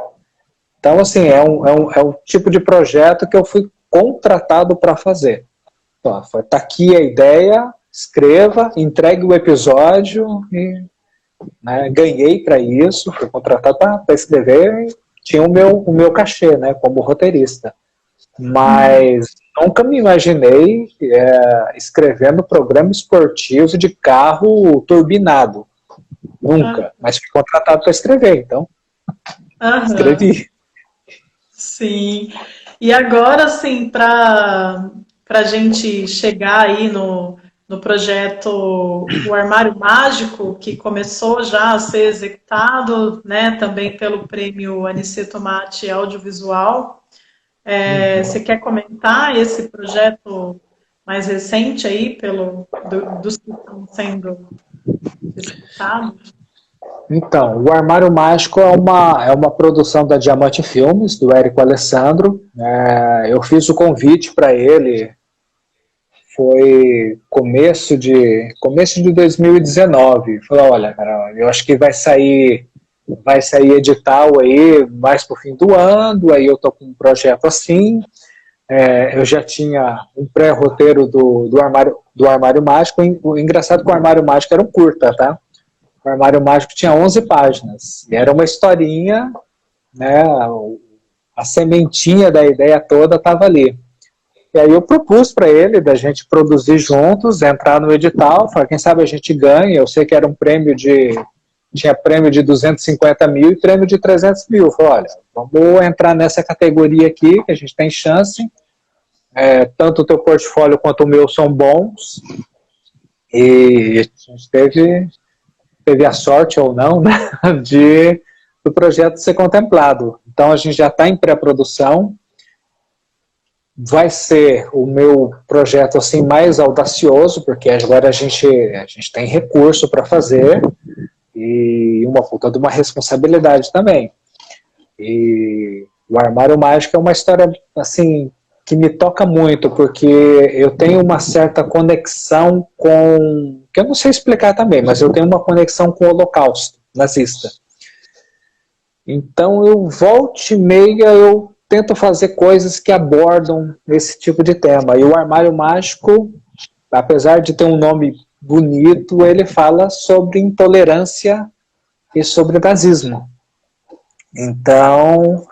Então, assim, é um tipo de projeto que eu fui contratado para fazer. Então, tá aqui a ideia, escreva, entregue o episódio e, né, ganhei para isso, fui contratado para escrever, tinha o meu cachê, né, como roteirista. Mas nunca me imaginei escrevendo programa esportivo de carro turbinado. Nunca. Mas fui contratado para escrever, então escrevi. Sim. E agora, assim, para a gente chegar aí no projeto O Armário Mágico, que começou já a ser executado, né, também pelo prêmio Aniceto Mate Audiovisual. Você quer comentar esse projeto mais recente aí, dos que estão sendo executados? Então, o Armário Mágico é uma produção da Diamante Filmes, do Érico Alessandro. Eu fiz o convite para ele, foi começo de 2019. Falei, olha, cara, eu acho que vai sair edital aí mais pro fim do ano, aí eu tô com um projeto assim, eu já tinha um pré-roteiro do Armário Mágico. O engraçado é que o Armário Mágico era um curta, tá? O Armário Mágico tinha 11 páginas, e era uma historinha, né, a sementinha da ideia toda estava ali. E aí eu propus para ele da gente produzir juntos, entrar no edital, falar, quem sabe a gente ganha. Eu sei que era um prêmio de tinha prêmio de 250 mil e prêmio de 300 mil. Eu falei, olha, vamos entrar nessa categoria aqui, que a gente tem chance, tanto o teu portfólio quanto o meu são bons, e a gente teve a sorte ou não, né, do projeto ser contemplado. Então a gente já está em pré-produção, vai ser o meu projeto assim mais audacioso, porque agora a gente tem recurso para fazer, e uma puta de uma responsabilidade também. E o Armário Mágico é uma história assim que me toca muito, porque eu tenho uma certa conexão com, que eu não sei explicar também, mas eu tenho uma conexão com o Holocausto nazista. Então eu volta e meia eu tento fazer coisas que abordam esse tipo de tema. E o Armário Mágico, apesar de ter um nome bonito, ele fala sobre intolerância e sobre nazismo. Então,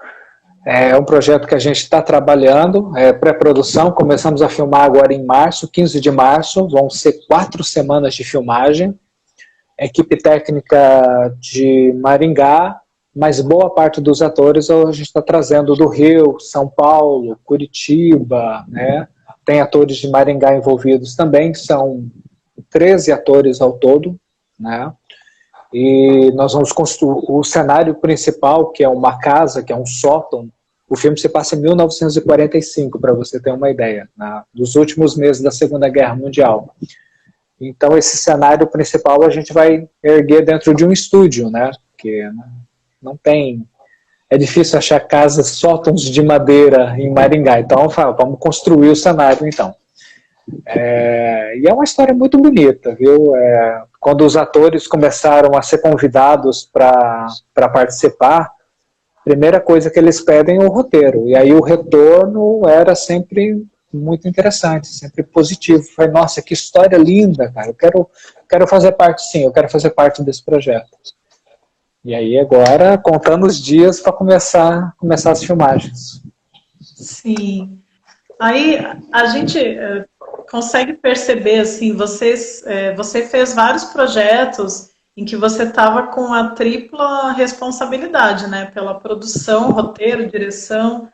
é um projeto que a gente está trabalhando, pré-produção, começamos a filmar agora em março, 15 de março, vão ser 4 semanas de filmagem, equipe técnica de Maringá, mas boa parte dos atores a gente está trazendo do Rio, São Paulo, Curitiba, né? Tem atores de Maringá envolvidos também, são 13 atores ao todo, né? E nós vamos construir o cenário principal, que é uma casa, que é um sótão. O filme se passa em 1945, para você ter uma ideia, nos últimos meses da Segunda Guerra Mundial. Então esse cenário principal a gente vai erguer dentro de um estúdio, né? Porque não tem... É difícil achar casas, sótãos de madeira em Maringá. Então vamos construir o cenário, então. E é uma história muito bonita, viu? Quando os atores começaram a ser convidados para participar, a primeira coisa que eles pedem é o roteiro. E aí o retorno era sempre muito interessante, sempre positivo. Falei, nossa, que história linda, cara. Eu quero fazer parte, sim, eu quero fazer parte desse projeto. E aí agora, contando os dias para começar as filmagens. Sim. Aí a gente consegue perceber, assim, você fez vários projetos em que você estava com a tripla responsabilidade, né? Pela produção, roteiro, direção.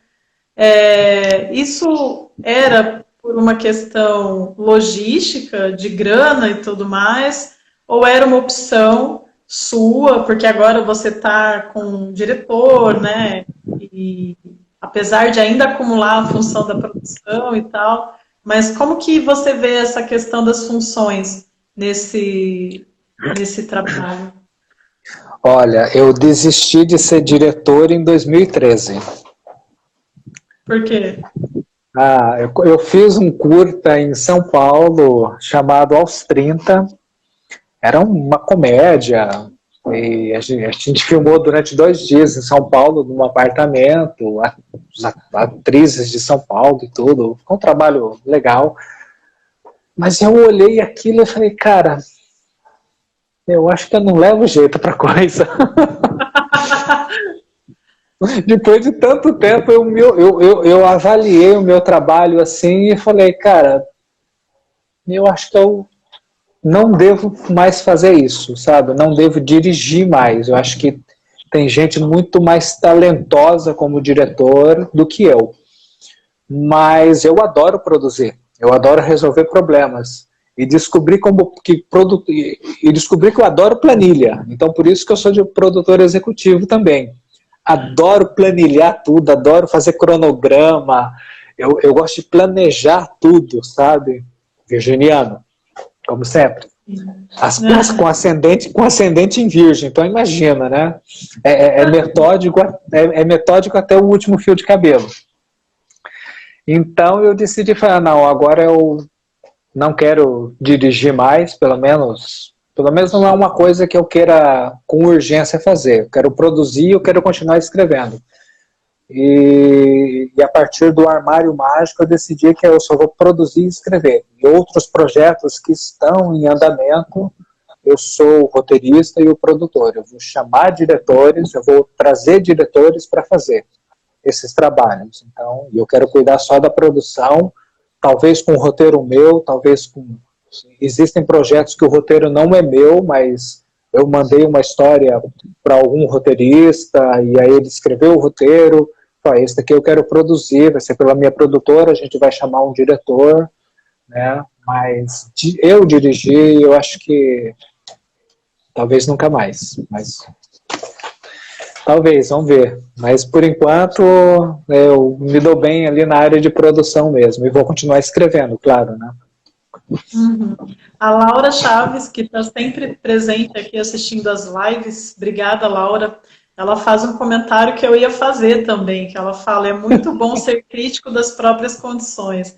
Isso era por uma questão logística, de grana e tudo mais, ou era uma opção sua, porque agora você está com um diretor, né? E apesar de ainda acumular a função da produção e tal, mas como que você vê essa questão das funções nesse trabalho? Olha, eu desisti de ser diretor em 2013. Por quê? Eu fiz um curta em São Paulo chamado Aos 30. Era uma comédia, e a gente filmou durante 2 dias em São Paulo, num apartamento, as atrizes de São Paulo e tudo. Foi um trabalho legal. Mas eu olhei aquilo e falei, cara, eu acho que eu não levo jeito pra coisa. Depois de tanto tempo, eu avaliei o meu trabalho assim e falei, cara, eu acho que eu não devo mais fazer isso, sabe? Não devo dirigir mais. Eu acho que tem gente muito mais talentosa como diretor do que eu. Mas eu adoro produzir. Eu adoro resolver problemas. E descobri que eu adoro planilha. Então, por isso que eu sou de produtor executivo também. Adoro planilhar tudo, adoro fazer cronograma. Eu gosto de planejar tudo, sabe? Virginiano. Como sempre. Com ascendente em virgem, então imagina, né? É metódico até o último fio de cabelo. Então eu decidi falar, não, agora eu não quero dirigir mais, pelo menos não é uma coisa que eu queira com urgência fazer. Eu quero produzir, eu quero continuar escrevendo. E a partir do Armário Mágico eu decidi que eu só vou produzir e escrever. E outros projetos que estão em andamento, eu sou o roteirista e o produtor. Eu vou chamar diretores, eu vou trazer diretores para fazer esses trabalhos. Então, eu quero cuidar só da produção, talvez com o roteiro meu, talvez com... Existem projetos que o roteiro não é meu, mas eu mandei uma história para algum roteirista, e aí ele escreveu o roteiro, esse daqui eu quero produzir, vai ser pela minha produtora, a gente vai chamar um diretor, né? Mas eu dirigir, eu acho que talvez nunca mais, mas talvez, vamos ver. Mas por enquanto eu me dou bem ali na área de produção mesmo, e vou continuar escrevendo, claro, né? Uhum. A Laura Chaves, que está sempre presente aqui assistindo as lives, obrigada, Laura. Ela faz um comentário que eu ia fazer também, que ela fala, é muito bom ser crítico das próprias condições.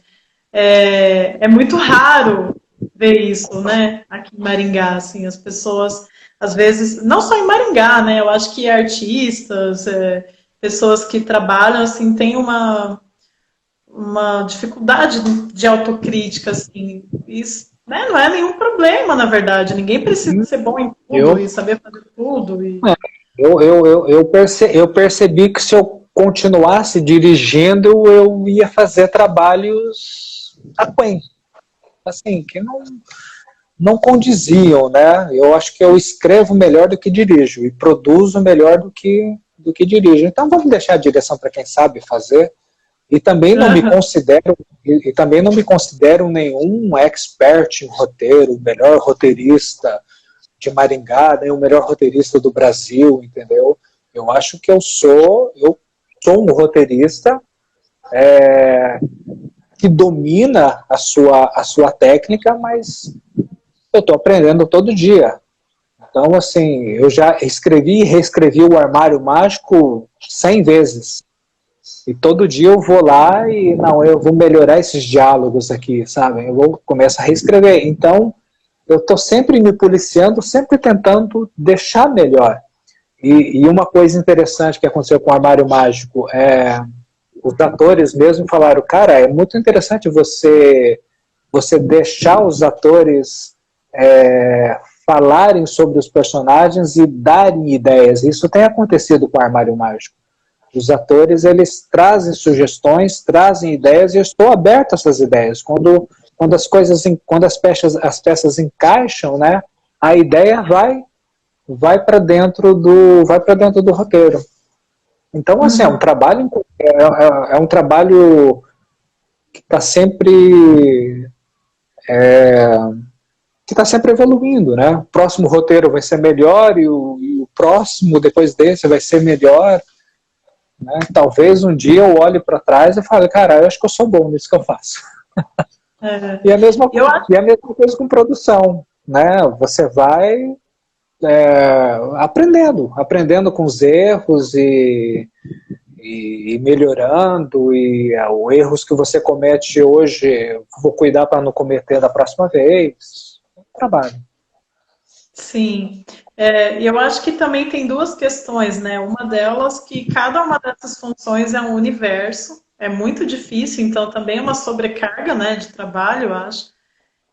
É muito raro ver isso, né, aqui em Maringá, assim, as pessoas, às vezes, não só em Maringá, né, eu acho que artistas, pessoas que trabalham, assim, têm uma dificuldade de autocrítica, assim, isso, né, não é nenhum problema, na verdade, ninguém precisa ser bom em tudo e saber fazer tudo. E... Eu percebi que se eu continuasse dirigindo, eu ia fazer trabalhos aquém, assim, que não condiziam, né? Eu acho que eu escrevo melhor do que dirijo e produzo melhor do que dirijo. Então vamos deixar a direção para quem sabe fazer. E também não me considero nenhum expert em roteiro, o melhor roteirista de Maringá, nem o melhor roteirista do Brasil, entendeu? Eu acho que eu sou um roteirista que domina a sua técnica, mas eu estou aprendendo todo dia. Então, assim, eu já escrevi e reescrevi o Armário Mágico 100 vezes. E todo dia eu vou lá e, não, eu vou melhorar esses diálogos aqui, sabe? Eu vou começar a reescrever. Então, eu estou sempre me policiando, sempre tentando deixar melhor. E uma coisa interessante que aconteceu com o Armário Mágico, os atores mesmo falaram, cara, é muito interessante você deixar os atores falarem sobre os personagens e darem ideias. Isso tem acontecido com o Armário Mágico. Os atores, eles trazem sugestões, trazem ideias, e eu estou aberto a essas ideias. Quando as peças encaixam, né, a ideia vai para dentro do roteiro. Então, assim, é um trabalho que está sempre evoluindo, né? O próximo roteiro vai ser melhor e o próximo depois desse vai ser melhor. Né? Talvez um dia eu olhe para trás e fale, cara, eu acho que eu sou bom nisso que eu faço. E a mesma coisa com produção, né? Você vai aprendendo com os erros e melhorando, e os erros que você comete hoje, vou cuidar para não cometer da próxima vez. Trabalho. Sim. E eu acho que também tem duas questões, né? Uma delas que cada uma dessas funções é um universo, é muito difícil, então também é uma sobrecarga, né, de trabalho, eu acho.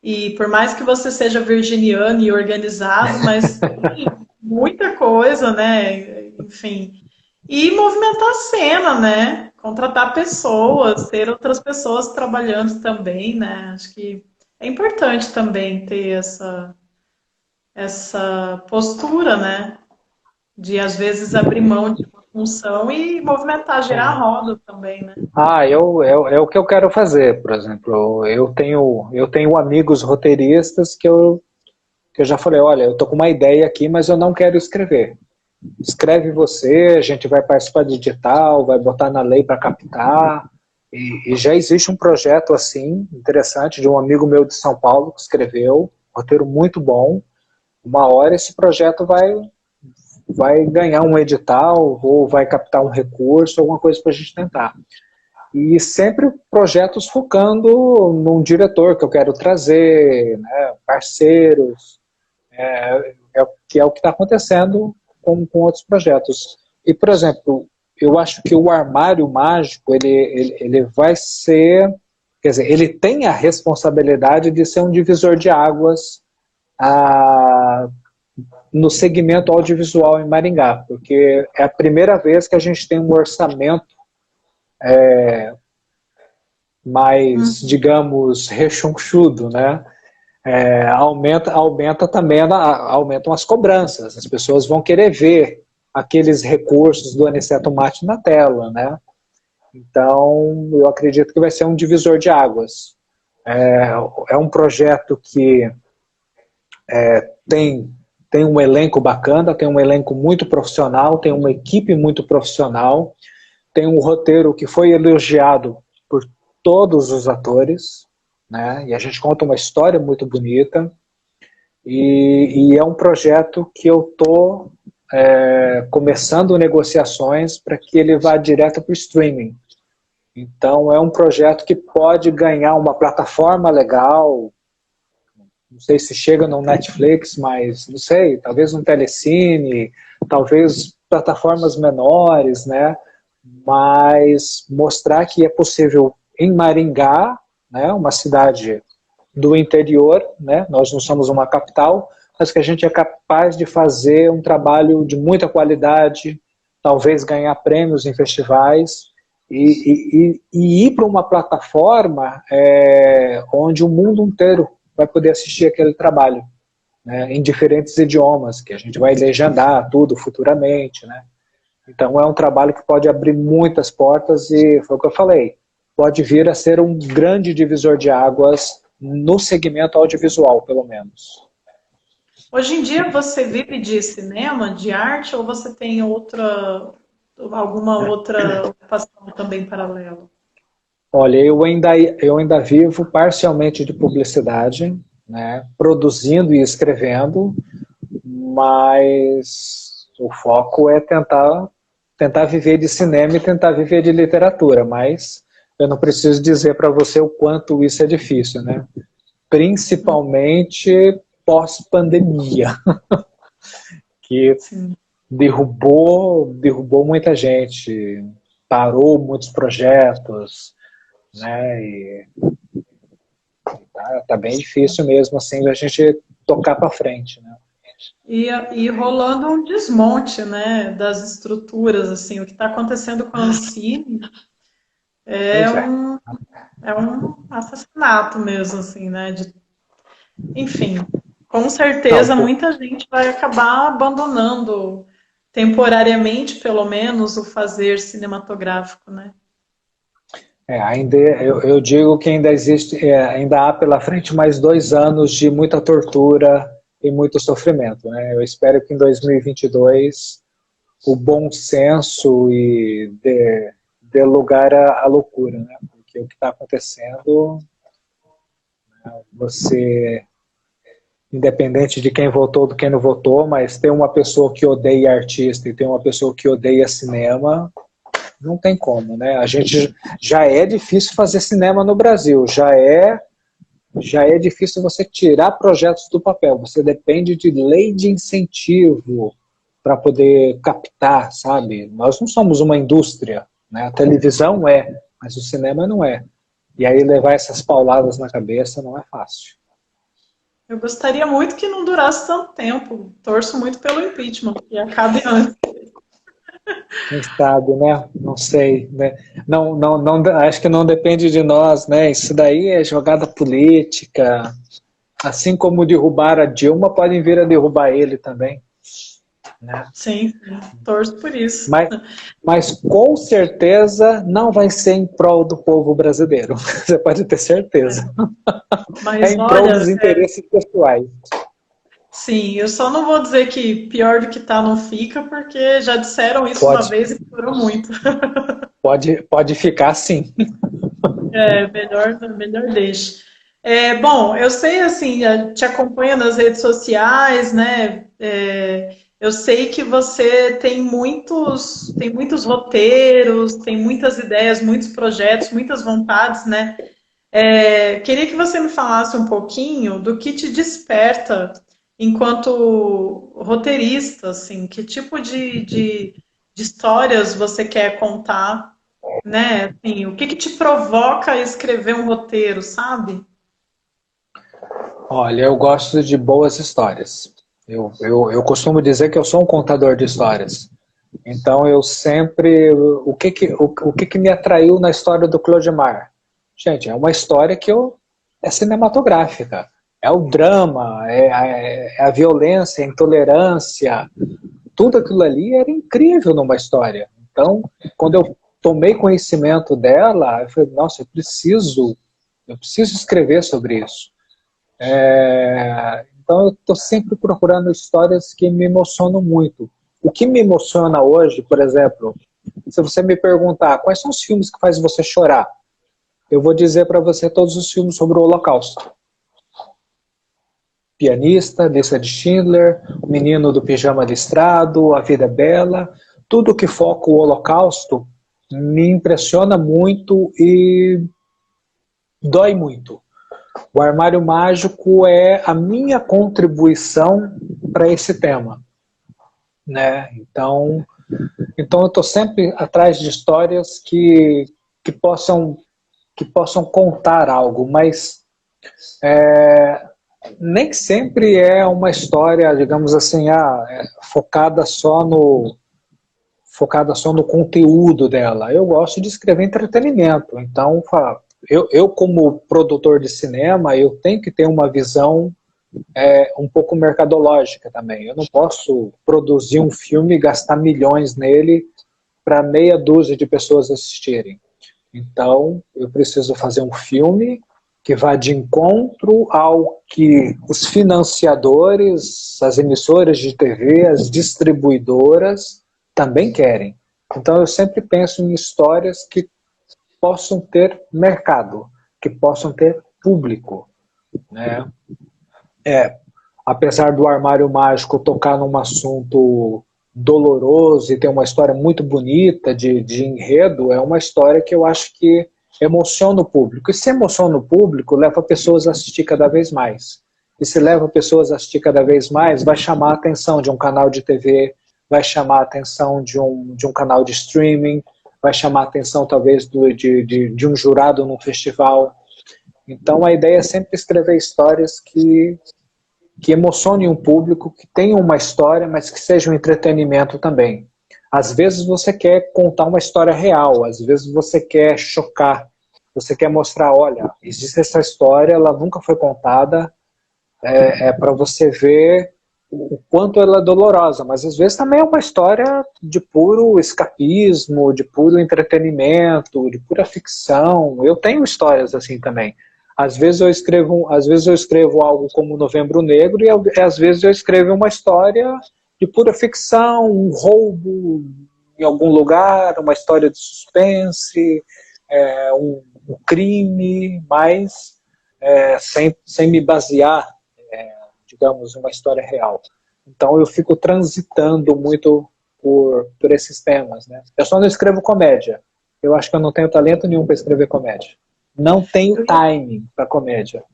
E por mais que você seja virginiano e organizado, mas tem muita coisa, né? Enfim. E movimentar a cena, né? Contratar pessoas, ter outras pessoas trabalhando também, né? Acho que é importante também ter essa postura, né? De, às vezes, abrir mão de uma função e movimentar, gerar roda também, né? É o que eu quero fazer, por exemplo. Eu tenho amigos roteiristas que eu já falei, olha, eu tô com uma ideia aqui, mas eu não quero escrever. Escreve você, a gente vai participar de edital, vai botar na lei para captar. E já existe um projeto assim, interessante, de um amigo meu de São Paulo que escreveu, um roteiro muito bom. Uma hora esse projeto vai ganhar um edital ou vai captar um recurso, alguma coisa para a gente tentar. E sempre projetos focando num diretor que eu quero trazer, né, parceiros, que é o que está acontecendo com outros projetos. E, por exemplo, eu acho que o Armário Mágico, ele vai ser, quer dizer, ele tem a responsabilidade de ser um divisor de águas no segmento audiovisual em Maringá, porque é a primeira vez que a gente tem um orçamento mais, digamos, rechonchudo, né? aumenta também, aumentam as cobranças. As pessoas vão querer ver aqueles recursos do Aniceto Mate na tela, né? Então, eu acredito que vai ser um divisor de águas. É um projeto que tem um elenco bacana, tem um elenco muito profissional, tem uma equipe muito profissional, tem um roteiro que foi elogiado por todos os atores, né? E a gente conta uma história muito bonita, e é um projeto que eu estou começando negociações para que ele vá direto para o streaming. Então é um projeto que pode ganhar uma plataforma legal, não sei se chega no Netflix, mas não sei, talvez no Telecine, talvez plataformas menores, né? Mas mostrar que é possível em Maringá, né, uma cidade do interior, né, nós não somos uma capital, mas que a gente é capaz de fazer um trabalho de muita qualidade, talvez ganhar prêmios em festivais, e ir para uma plataforma onde o mundo inteiro vai poder assistir aquele trabalho, né, em diferentes idiomas, que a gente vai legendar tudo futuramente, né? Então é um trabalho que pode abrir muitas portas e foi o que eu falei, pode vir a ser um grande divisor de águas no segmento audiovisual, pelo menos. Hoje em dia você vive de cinema, de arte, ou você tem alguma outra ocupação também paralela? Olha, eu ainda vivo parcialmente de publicidade, né, produzindo e escrevendo, mas o foco é tentar viver de cinema e tentar viver de literatura, mas eu não preciso dizer para você o quanto isso é difícil, né? Principalmente pós-pandemia, que Sim. derrubou muita gente, parou muitos projetos, né? E tá bem difícil mesmo assim a gente tocar para frente, né? E rolando um desmonte, né, das estruturas, assim, o que está acontecendo com a Ancine Pois é. é um assassinato mesmo, assim, né? Enfim, com certeza Não, muita gente vai acabar abandonando, temporariamente, pelo menos, o fazer cinematográfico, né? eu digo que ainda existe, ainda há pela frente mais 2 anos de muita tortura e muito sofrimento, né? Eu espero que em 2022 o bom senso dê lugar à loucura, né? Porque o que está acontecendo, né, você, independente de quem votou, do quem não votou, mas tem uma pessoa que odeia artista e tem uma pessoa que odeia cinema, não tem como, né? A gente já é difícil fazer cinema no Brasil, já é difícil você tirar projetos do papel, você depende de lei de incentivo para poder captar, sabe? Nós não somos uma indústria, né? A televisão mas o cinema não é. E aí levar essas pauladas na cabeça não é fácil. Eu gostaria muito que não durasse tanto tempo. Torço muito pelo impeachment, que acabe antes. Quem sabe, né? Não sei, né? Não, acho que não depende de nós, né? Isso daí é jogada política. Assim como derrubar a Dilma, podem vir a derrubar ele também, né? Sim, torço por isso. Mas com certeza não vai ser em prol do povo brasileiro. Você pode ter certeza. Mas, em prol olha, dos interesses pessoais. Sim, eu só não vou dizer que pior do que tá não fica, porque já disseram isso uma vez e piorou muito. Pode ficar sim. Melhor deixa. Bom, eu sei, assim, te acompanho nas redes sociais, né? Eu sei que você tem muitos roteiros, tem muitas ideias, muitos projetos, muitas vontades, né? Queria que você me falasse um pouquinho do que te desperta enquanto roteirista, assim, que tipo de histórias você quer contar, né? Assim, o que te provoca a escrever um roteiro, sabe? Olha, eu gosto de boas histórias. Eu costumo dizer que eu sou um contador de histórias. Então eu sempre... O que me atraiu na história do Clodimar? Gente, é uma história é cinematográfica. é o drama, é a violência, a intolerância, tudo aquilo ali era incrível numa história. Então, quando eu tomei conhecimento dela, eu falei, nossa, eu preciso escrever sobre isso. Então, eu estou sempre procurando histórias que me emocionam muito. O que me emociona hoje, por exemplo, se você me perguntar quais são os filmes que fazem você chorar, eu vou dizer para você todos os filmes sobre o Holocausto. Pianista, Lista de Schindler, O Menino do Pijama Listrado, A Vida é Bela, tudo que foca o Holocausto me impressiona muito e dói muito. O Armário Mágico é a minha contribuição para esse tema, né? Então eu estou sempre atrás de histórias que possam contar algo, mas nem sempre é uma história, digamos assim, focada só no conteúdo dela. Eu gosto de escrever entretenimento, então eu como produtor de cinema, eu tenho que ter uma visão um pouco mercadológica também. Eu não posso produzir um filme e gastar milhões nele para meia dúzia de pessoas assistirem. Então, eu preciso fazer um filme que vá de encontro ao que os financiadores, as emissoras de TV, as distribuidoras também querem. Então, eu sempre penso em histórias que possam ter mercado, que possam ter público, né? Apesar do Armário Mágico tocar num assunto doloroso e ter uma história muito bonita de enredo, é uma história que eu acho que emociona o público. E se emociona o público, leva pessoas a assistir cada vez mais. E se leva pessoas a assistir cada vez mais, vai chamar a atenção de um canal de TV, vai chamar a atenção de um canal de streaming, vai chamar a atenção talvez de um jurado num festival. Então a ideia é sempre escrever histórias que emocionem um público, que tenham uma história, mas que seja um entretenimento também. Às vezes você quer contar uma história real, às vezes você quer chocar, você quer mostrar, olha, existe essa história, ela nunca foi contada, para você ver o quanto ela é dolorosa, mas às vezes também é uma história de puro escapismo, de puro entretenimento, de pura ficção. Eu tenho histórias assim também. Às vezes eu escrevo algo como Novembro Negro e às vezes eu escrevo uma história de pura ficção, um roubo em algum lugar, uma história de suspense, um crime, mas sem me basear, digamos, uma história real. Então eu fico transitando muito por esses temas, né? Eu só não escrevo comédia. Eu acho que eu não tenho talento nenhum para escrever comédia. Não tenho timing para comédia.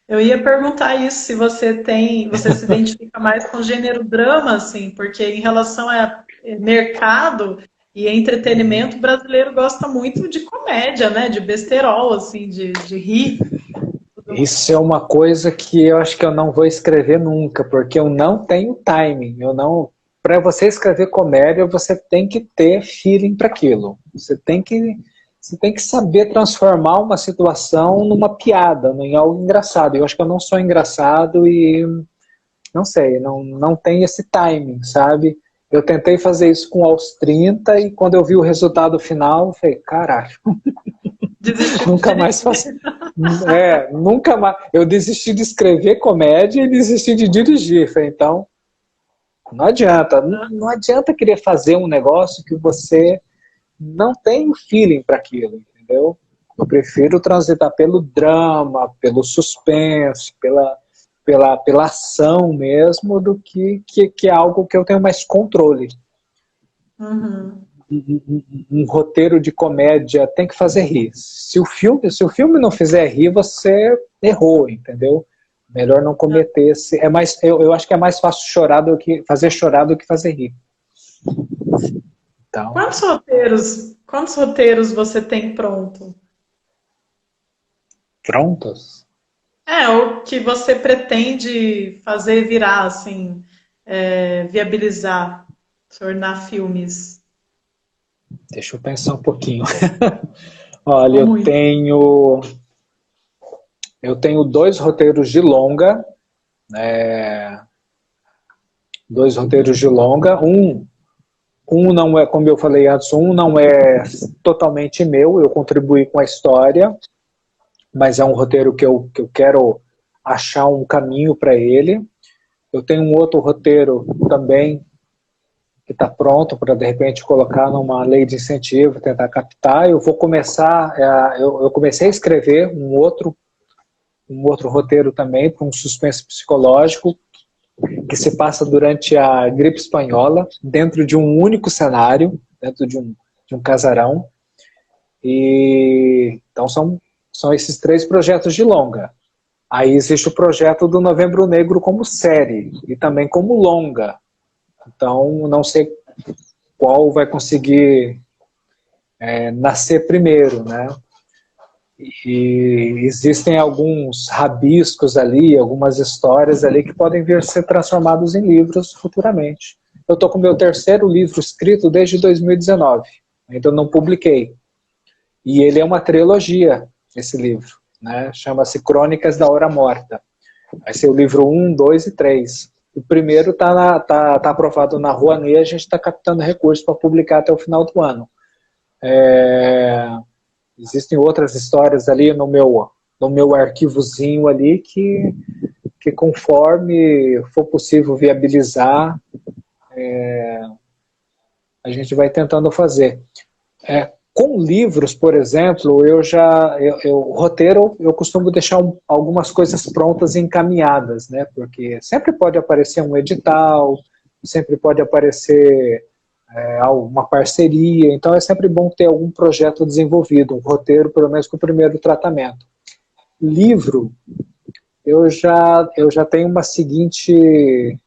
Eu ia perguntar isso, se você se identifica mais com o gênero drama, assim, porque em relação a mercado e entretenimento, o brasileiro gosta muito de comédia, né? De besterol, assim, de rir. Isso é uma coisa que eu acho que eu não vou escrever nunca, porque eu não tenho timing. Para você escrever comédia, você tem que ter feeling para aquilo. Você tem que saber transformar uma situação numa piada, em algo engraçado. Eu acho que eu não sou engraçado e não sei, não tenho esse timing, sabe? Eu tentei fazer isso com aos 30 e quando eu vi o resultado final, eu falei, caralho, nunca mais faço. Nunca mais. Eu desisti de escrever comédia e desisti de dirigir. Falei, então, não adianta. Não adianta querer fazer um negócio que você não tem feeling para aquilo, entendeu? Eu prefiro transitar pelo drama, pelo suspense, pela ação mesmo, do que é algo que eu tenho mais controle. Uhum. Um roteiro de comédia tem que fazer rir. Se o filme não fizer rir, você errou, entendeu? Melhor não cometer esse. Eu acho que é mais fácil fazer chorar do que fazer rir. Então, Quantos roteiros você tem pronto? Prontos? O que você pretende fazer virar, assim, viabilizar, tornar filmes? Deixa eu pensar um pouquinho. Olha, eu tenho Eu tenho 2 roteiros de longa, 2 roteiros de longa. Um não é, como eu falei antes, um não é totalmente meu, eu contribuí com a história, mas é um roteiro que eu quero achar um caminho para ele. Eu tenho um outro roteiro também que está pronto para, de repente, colocar numa lei de incentivo, tentar captar. Eu vou começar, eu comecei a escrever um outro roteiro também para um suspense psicológico que se passa durante a gripe espanhola, dentro de um único cenário, dentro de um casarão. E então são esses 3 projetos de longa. Aí existe o projeto do Novembro Negro como série e também como longa. Então não sei qual vai conseguir nascer primeiro, né? E existem alguns rabiscos ali, algumas histórias ali que podem vir a ser transformados em livros futuramente. Eu estou com o meu 3º livro escrito desde 2019, ainda não publiquei. E ele é uma trilogia, esse livro, né? Chama-se Crônicas da Hora Morta. Vai ser o livro 1, 2 e 3. O primeiro está aprovado na Rouanet e a gente está captando recursos para publicar até o final do ano. Existem outras histórias ali no meu arquivozinho ali que conforme for possível viabilizar, a gente vai tentando fazer. Com livros, por exemplo, roteiro, eu costumo deixar algumas coisas prontas e encaminhadas, né? Porque sempre pode aparecer um edital, sempre pode aparecer uma parceria, então é sempre bom ter algum projeto desenvolvido, um roteiro, pelo menos com o primeiro tratamento. Livro, eu já tenho uma seguinte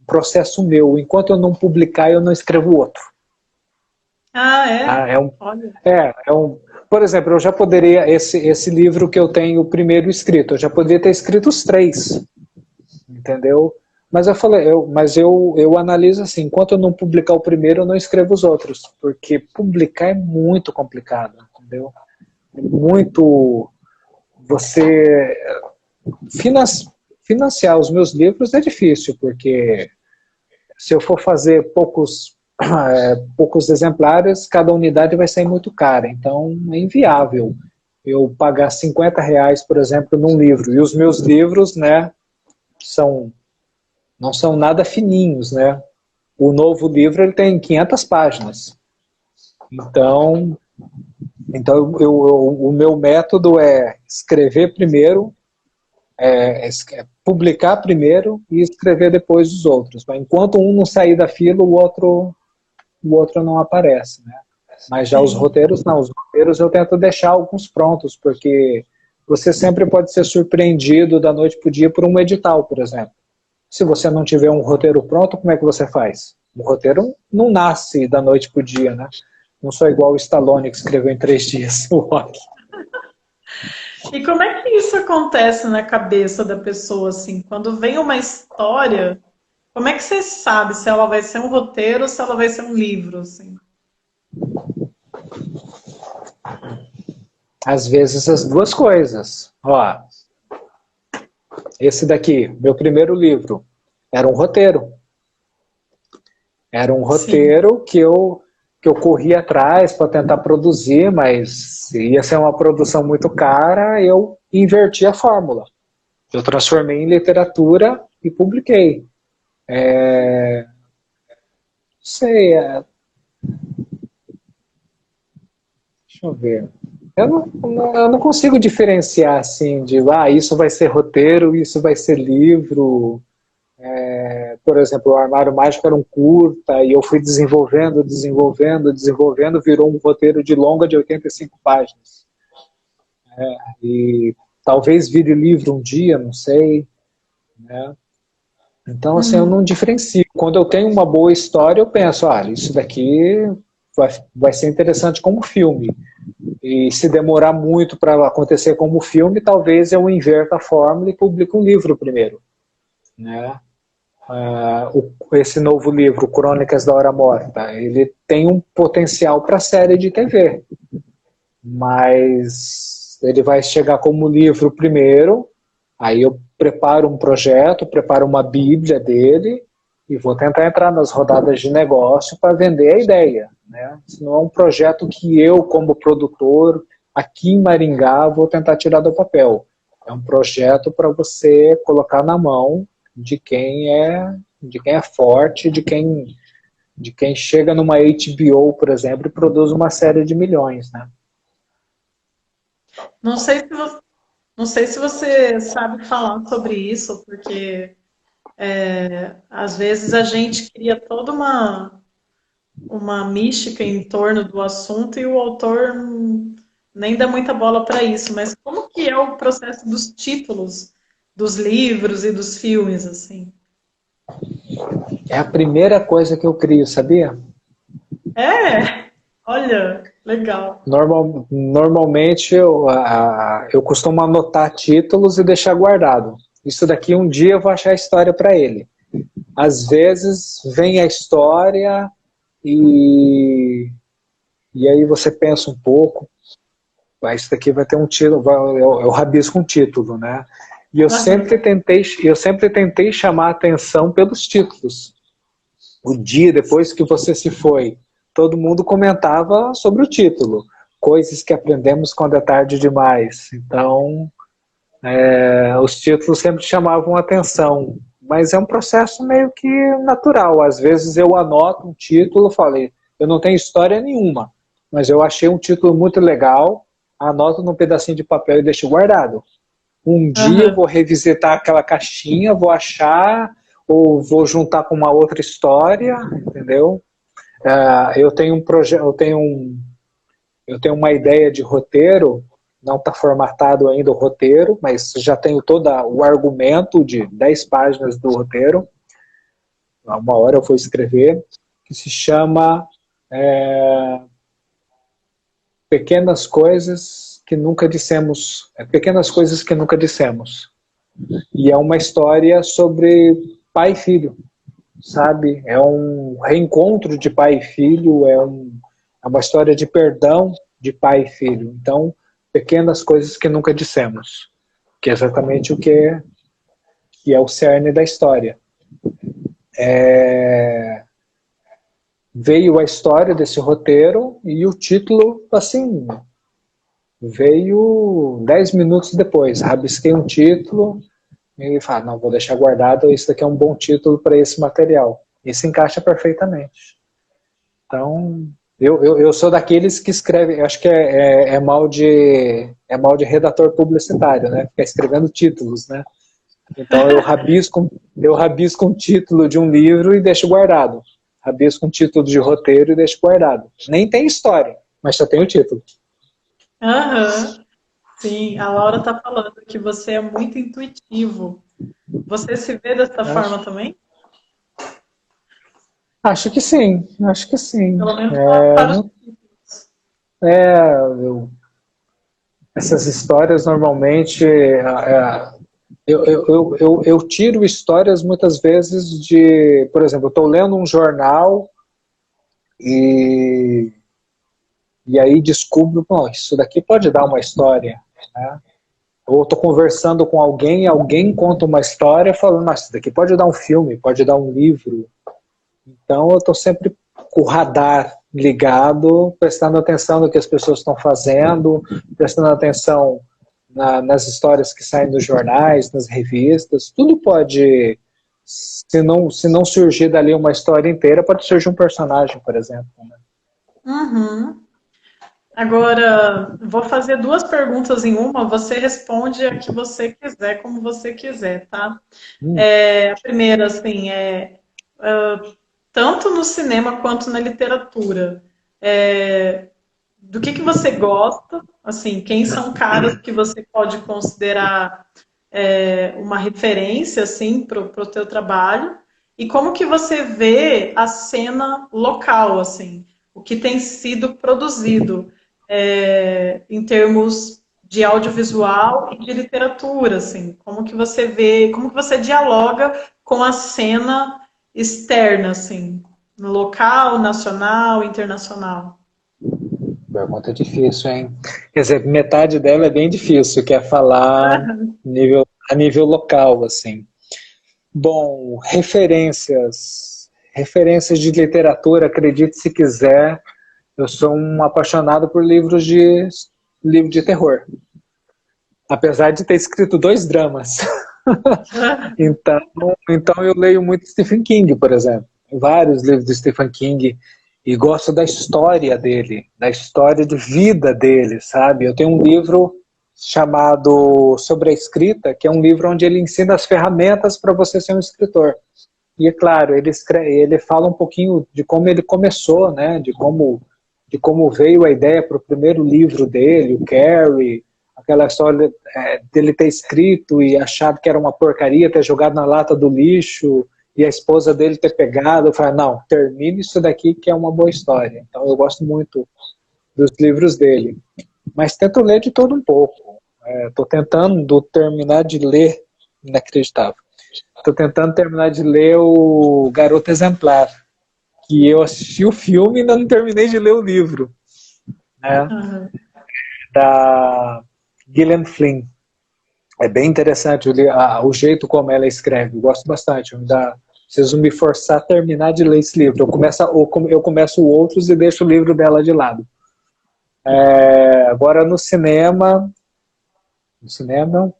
processo meu, enquanto eu não publicar, eu não escrevo outro. Olha. Por exemplo, eu já poderia, esse livro que eu tenho, o primeiro escrito, eu já poderia ter escrito os 3, entendeu? Mas eu analiso assim, enquanto eu não publicar o primeiro, eu não escrevo os outros, porque publicar é muito complicado, entendeu? É muito... Financiar os meus livros é difícil, porque se eu for fazer poucos exemplares, cada unidade vai sair muito cara, então é inviável eu pagar R$50, por exemplo, num livro, e os meus livros, né, não são nada fininhos, né? O novo livro ele tem 500 páginas. Então o meu método é escrever primeiro, publicar primeiro e escrever depois os outros. Mas enquanto um não sair da fila, o outro não aparece, né? Mas já os roteiros não. Os roteiros eu tento deixar alguns prontos, porque você sempre pode ser surpreendido da noite para o dia por um edital, por exemplo. Se você não tiver um roteiro pronto, como é que você faz? O roteiro não nasce da noite para o dia, né? Não sou igual o Stallone que escreveu em 3 dias o Rock. E como é que isso acontece na cabeça da pessoa, assim? Quando vem uma história, como é que você sabe se ela vai ser um roteiro ou se ela vai ser um livro, assim? Às vezes as duas coisas. Ó, esse daqui, meu primeiro livro, era um roteiro. Era um roteiro que eu corri atrás para tentar produzir, mas ia ser uma produção muito cara, eu inverti a fórmula. Eu transformei em literatura e publiquei. Deixa eu ver. Eu não consigo diferenciar assim de isso vai ser roteiro, isso vai ser livro. Por exemplo, o Armário Mágico era um curta e eu fui desenvolvendo, virou um roteiro de longa de 85 páginas. E talvez vire livro um dia, não sei, né? Então, assim, eu não diferencio. Quando eu tenho uma boa história, eu penso, isso daqui vai ser interessante como filme. E se demorar muito para acontecer como filme, talvez eu inverta a fórmula e publique um livro primeiro, né? Esse novo livro, Crônicas da Hora Morta, ele tem um potencial para série de TV, mas ele vai chegar como livro primeiro, aí eu preparo um projeto, preparo uma bíblia dele e vou tentar entrar nas rodadas de negócio para vender a ideia, né? Se não é um projeto que eu, como produtor, aqui em Maringá, vou tentar tirar do papel. É um projeto para você colocar na mão de quem é forte, de quem chega numa HBO, por exemplo, e produz uma série de milhões, né? Não sei se você, não sei se você sabe falar sobre isso, porque às vezes a gente cria toda uma mística em torno do assunto e o autor nem dá muita bola para isso. Mas como que é o processo dos títulos dos livros e dos filmes, assim? É a primeira coisa que eu crio, sabia? Olha, legal. Normalmente eu costumo anotar títulos e deixar guardado. Isso daqui um dia eu vou achar a história para ele. Às vezes vem a história e aí você pensa um pouco, isso daqui vai ter um título, eu rabisco um título, né? E eu sempre tentei chamar a atenção pelos títulos. O dia depois que você se foi, todo mundo comentava sobre o título. Coisas que aprendemos quando é tarde demais. Então, os títulos sempre chamavam atenção. Mas é um processo meio que natural. Às vezes eu anoto um título, falei, eu não tenho história nenhuma, mas eu achei um título muito legal, anoto num pedacinho de papel e deixo guardado. Um dia eu Aham. vou revisitar aquela caixinha, vou achar, ou vou juntar com uma outra história, entendeu? Eu tenho um projeto, eu tenho uma ideia de roteiro, não está formatado ainda o roteiro, mas já tenho todo o argumento de 10 páginas do roteiro. Uma hora eu vou escrever, que se chama Pequenas Coisas que Nunca Dissemos. Pequenas Coisas que Nunca Dissemos. E é uma história sobre pai e filho, sabe? É um reencontro de pai e filho, é uma história de perdão de pai e filho. Então, pequenas coisas que nunca dissemos, que é exatamente o que é o cerne da história. Veio a história desse roteiro e o título, assim, veio 10 minutos depois. Rabisquei um título e falei, não, vou deixar guardado, esse daqui é um bom título para esse material. E se encaixa perfeitamente. Então, eu sou daqueles que escrevem, eu acho que é mal de redator publicitário, né? Ficar escrevendo títulos, né? Então eu rabisco um título de um livro e deixo guardado. Rabisco um título de roteiro e deixo guardado. Nem tem história, mas só tem o título. Aham. Sim, a Laura está falando que você é muito intuitivo. Você se vê dessa forma também? Acho que sim, acho que sim. Pelo menos para os títulos. Essas histórias normalmente eu tiro histórias muitas vezes por exemplo, eu estou lendo um jornal e aí descubro, bom, isso daqui pode dar uma história, né? Ou estou conversando com alguém, alguém conta uma história falando, mas isso daqui pode dar um filme, pode dar um livro. Então eu estou sempre com o radar ligado, prestando atenção no que as pessoas estão fazendo, prestando atenção nas histórias que saem nos jornais, nas revistas. Tudo pode, se não surgir dali uma história inteira, pode surgir um personagem, por exemplo, né? Uhum. Agora, vou fazer duas perguntas em uma. Você responde a que você quiser, como você quiser, tá? A primeira, assim, tanto no cinema quanto na literatura. Do que você gosta? Assim, quem são caras que você pode considerar uma referência, assim, para o teu trabalho? E como que você vê a cena local, assim, o que tem sido produzido em termos de audiovisual e de literatura, assim, como que você vê, como que você dialoga com a cena externa, assim, no local, nacional, internacional? Pergunta difícil, hein? Quer dizer, metade dela é bem difícil, que é falar a nível local, assim. Bom, referências. Referências de literatura, acredite se quiser, eu sou um apaixonado por livro de terror. Apesar de ter escrito 2 dramas. então eu leio muito Stephen King, por exemplo. Vários livros de Stephen King. E gosto da história dele, da história de vida dele, sabe? Eu tenho um livro chamado Sobre a Escrita, que é um livro onde ele ensina as ferramentas para você ser um escritor. E é claro, ele fala um pouquinho de como ele começou, né? De como veio a ideia para o primeiro livro dele, o Carrie, aquela história dele ter escrito e achado que era uma porcaria, ter jogado na lata do lixo, e a esposa dele ter pegado. Eu falei, não, termine isso daqui que é uma boa história. Então eu gosto muito dos livros dele. Mas tento ler de todo um pouco. Estou tentando terminar de ler, inacreditável, estou tentando terminar de ler o Garota Exemplar, que eu assisti o filme e ainda não terminei de ler o livro, né? Da Gillian Flynn. É bem interessante o jeito como ela escreve, eu gosto bastante. Preciso me forçar a terminar de ler esse livro. Eu começo outros e deixo o livro dela de lado. Agora no cinema é um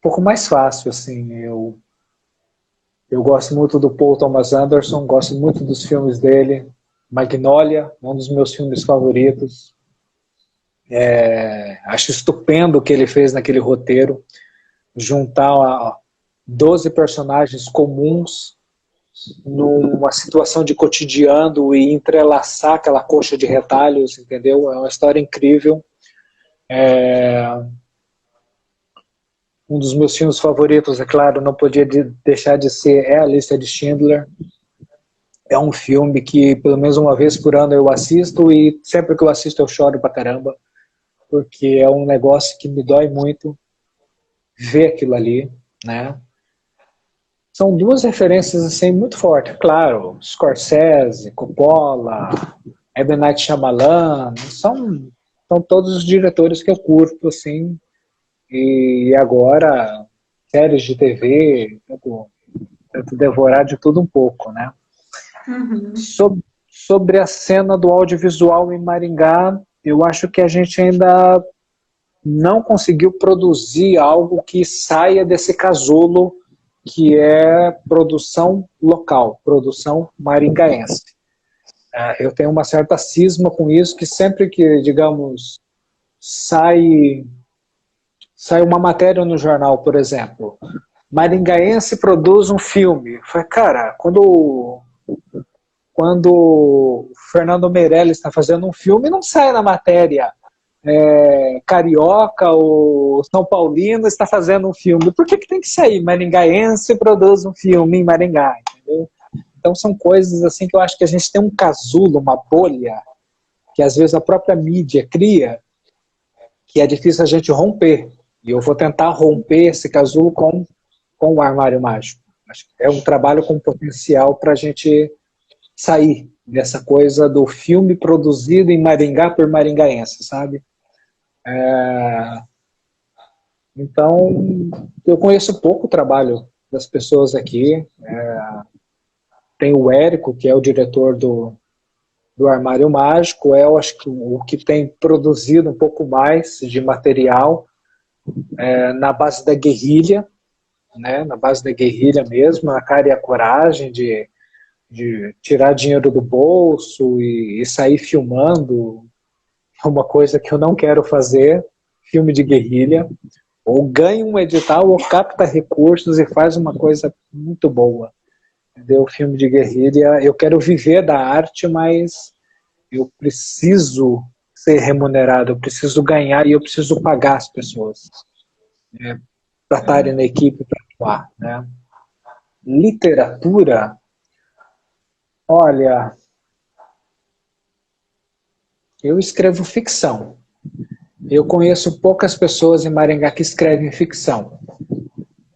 pouco mais fácil, assim. Eu gosto muito do Paul Thomas Anderson, gosto muito dos filmes dele. Magnolia, um dos meus filmes favoritos. Acho estupendo o que ele fez naquele roteiro, juntar 12 personagens comuns numa situação de cotidiano e entrelaçar aquela coxa de retalhos, entendeu? É uma história incrível. Um dos meus filmes favoritos, é claro, não podia deixar de ser A Lista de Schindler. É um filme que pelo menos uma vez por ano eu assisto, e sempre que eu assisto eu choro pra caramba, porque é um negócio que me dói muito ver aquilo ali, né? São 2 referências assim muito fortes, claro, Scorsese, Coppola, M. Night Shyamalan, são todos os diretores que eu curto, assim, e agora séries de TV, tento devorar de tudo um pouco, né? Sobre a cena do audiovisual em Maringá, eu acho que a gente ainda não conseguiu produzir algo que saia desse casulo que é produção local, produção maringaense. Eu tenho uma certa cisma com isso, que sempre que, digamos, sai uma matéria no jornal, por exemplo, maringaense produz um filme. Foi, cara, quando o Fernando Meirelles está fazendo um filme, não sai na matéria carioca ou São Paulino está fazendo um filme. Por que tem que sair? Maringaense produz um filme em Maringá, entendeu? Então são coisas assim que eu acho que a gente tem um casulo, uma bolha, que às vezes a própria mídia cria, que é difícil a gente romper. E eu vou tentar romper esse casulo com o Armário Mágico. Acho que é um trabalho com potencial para a gente sair dessa coisa do filme produzido em Maringá por maringaense, sabe? Então, eu conheço pouco o trabalho das pessoas aqui. Tem o Érico, que é o diretor do Armário Mágico, eu acho que o que tem produzido um pouco mais de material na base da guerrilha, né? Na base da guerrilha mesmo, a cara e a coragem de tirar dinheiro do bolso e sair filmando. É uma coisa que eu não quero fazer, filme de guerrilha. Ou ganha um edital, ou capta recursos e faz uma coisa muito boa. Entendeu? Filme de guerrilha, eu quero viver da arte, mas eu preciso ser remunerado, eu preciso ganhar e eu preciso pagar as pessoas para estarem na equipe, para atuar, né? Literatura, olha, eu escrevo ficção. Eu conheço poucas pessoas em Maringá que escrevem ficção.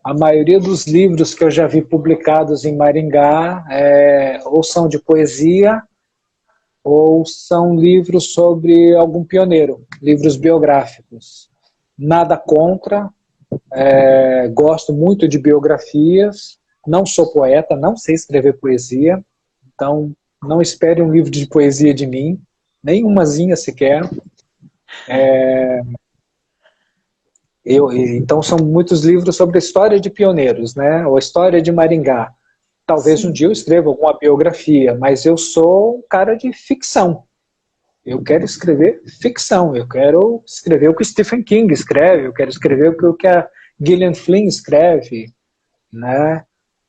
A maioria dos livros que eu já vi publicados em Maringá ou são de poesia ou são livros sobre algum pioneiro, livros biográficos. Nada contra, gosto muito de biografias, não sou poeta, não sei escrever poesia, então não espere um livro de poesia de mim, nem umazinha sequer. Então são muitos livros sobre a história de pioneiros, né? Ou a história de Maringá. Talvez Sim. um dia eu escreva alguma biografia, mas eu sou um cara de ficção. Eu quero escrever ficção, eu quero escrever o que Stephen King escreve, eu quero escrever o que a Gillian Flynn escreve, né?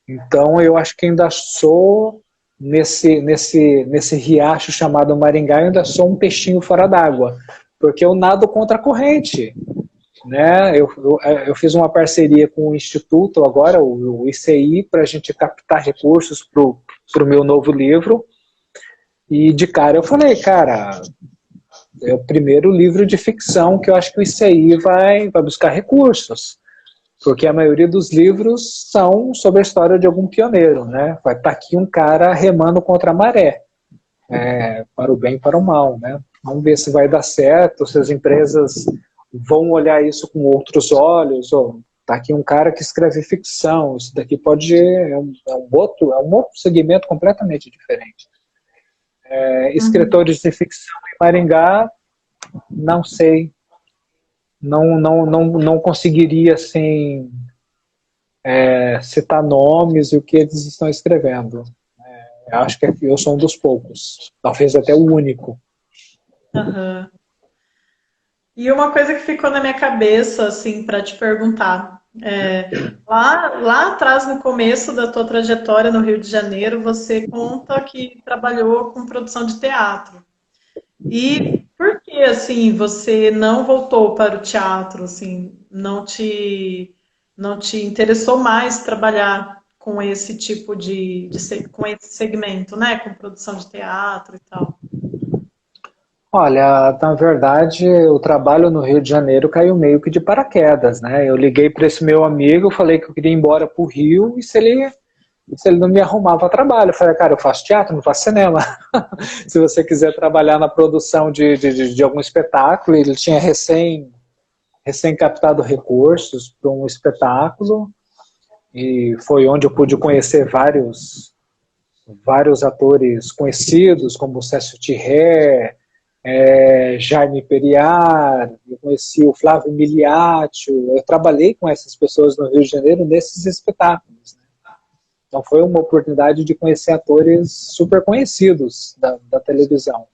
Então eu acho que ainda sou, nesse riacho chamado Maringá, eu ainda sou um peixinho fora d'água, porque eu nado contra a corrente. Né? Eu fiz uma parceria com o Instituto agora, o ICI, para a gente captar recursos para o meu novo livro. E de cara eu falei, cara, é o primeiro livro de ficção que eu acho que o ICI vai buscar recursos. Porque a maioria dos livros são sobre a história de algum pioneiro, né? Vai estar aqui um cara remando contra a maré, para o bem e para o mal, né? Vamos ver se vai dar certo, se as empresas vão olhar isso com outros olhos, ou tá aqui um cara que escreve ficção, isso daqui pode um outro segmento completamente diferente. Escritores de ficção em Maringá, não sei, não conseguiria assim, citar nomes e o que eles estão escrevendo. Eu acho que eu sou um dos poucos, talvez até o único. Uhum. E uma coisa que ficou na minha cabeça, assim, para te perguntar. Lá atrás, no começo da tua trajetória no Rio de Janeiro, você conta que trabalhou com produção de teatro. E por que, assim, você não voltou para o teatro, assim, não te interessou mais trabalhar com esse tipo com esse segmento, né? Com produção de teatro e tal. Olha, na verdade, o trabalho no Rio de Janeiro caiu meio que de paraquedas, né? Eu liguei para esse meu amigo, falei que eu queria ir embora para o Rio e se ele não me arrumava trabalho. Eu falei, cara, eu faço teatro, não faço cinema. Se você quiser trabalhar na produção de algum espetáculo, ele tinha recém captado recursos para um espetáculo e foi onde eu pude conhecer vários atores conhecidos, como o Cécio Thierry, Jaime Periar, eu conheci o Flávio Miliaccio, eu trabalhei com essas pessoas no Rio de Janeiro nesses espetáculos. Né? Então foi uma oportunidade de conhecer atores super conhecidos da televisão.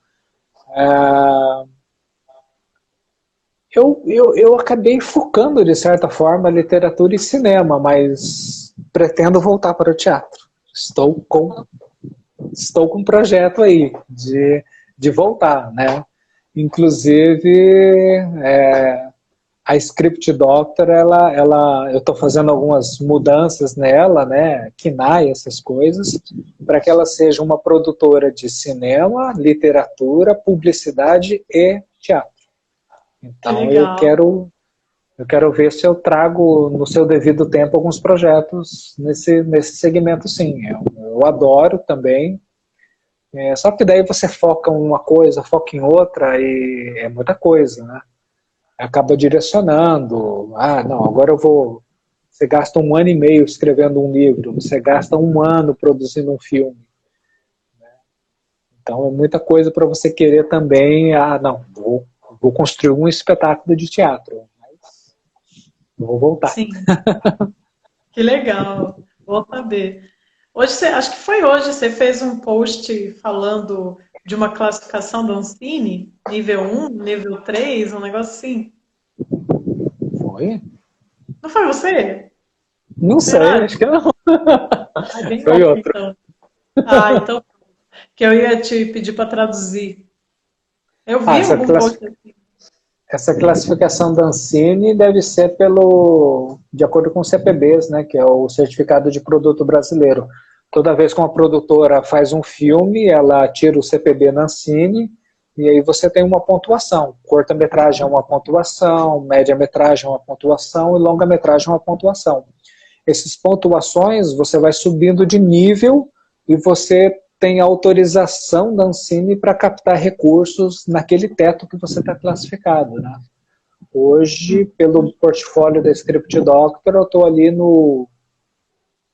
Eu acabei focando, de certa forma, literatura e cinema, mas pretendo voltar para o teatro. Estou com um projeto aí de voltar, né? Inclusive, a Script Doctor, eu estou fazendo algumas mudanças nela, né? KNAI, essas coisas, para que ela seja uma produtora de cinema, literatura, publicidade e teatro. Então eu quero ver se eu trago no seu devido tempo alguns projetos nesse segmento, sim. Eu adoro também. Só que daí você foca em uma coisa, foca em outra e é muita coisa, né? Acaba direcionando. Não, agora você gasta 1 ano e meio escrevendo um livro, você gasta 1 ano produzindo um filme. Então é muita coisa para você querer também. Não, vou construir um espetáculo de teatro, mas vou voltar. Sim. Que legal. Vou saber. Acho que foi hoje, você fez um post falando de uma classificação do Ancine, nível 1, nível 3, um negócio assim. Foi? Não foi você? Não sei, acho que não. Bem Foi bom, outro. então. Então, que eu ia te pedir para traduzir. Eu vi algum post assim. Essa classificação da Ancine deve ser de acordo com o CPBs, né, que é o Certificado de Produto Brasileiro. Toda vez que uma produtora faz um filme, ela tira o CPB na Ancine e aí você tem uma pontuação. Curta-metragem é uma pontuação, média-metragem é uma pontuação e longa-metragem é uma pontuação. Essas pontuações você vai subindo de nível e você tem autorização da Ancine para captar recursos naquele teto que você está classificado, né? Hoje, pelo portfólio da Script Doctor, eu estou ali no,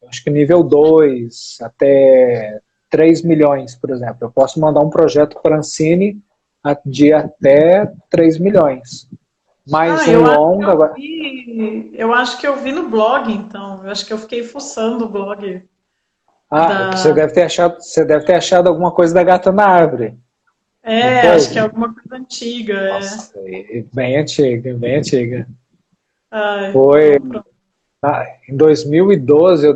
acho que nível 2, até 3 milhões, por exemplo. Eu posso mandar um projeto para a Ancine de até 3 milhões. Mais um longa... Eu acho que eu vi no blog, então. Eu acho que eu fiquei fuçando o blog. Você deve ter achado alguma coisa da Gata na Árvore. Acho que é alguma coisa antiga. Nossa, bem antiga, bem antiga. Ai, Foi... em 2012 eu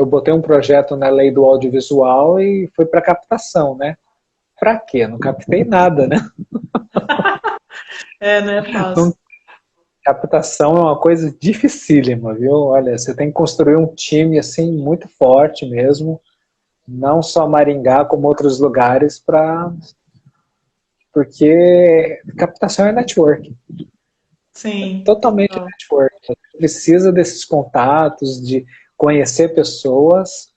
botei um projeto na lei do audiovisual e foi para captação, né? Para quê? Não captei nada, né? Não é fácil. Captação é uma coisa dificílima, viu? Olha, você tem que construir um time assim muito forte mesmo, não só Maringá, como outros lugares, porque captação é network. Sim. É totalmente network. Você precisa desses contatos, de conhecer pessoas,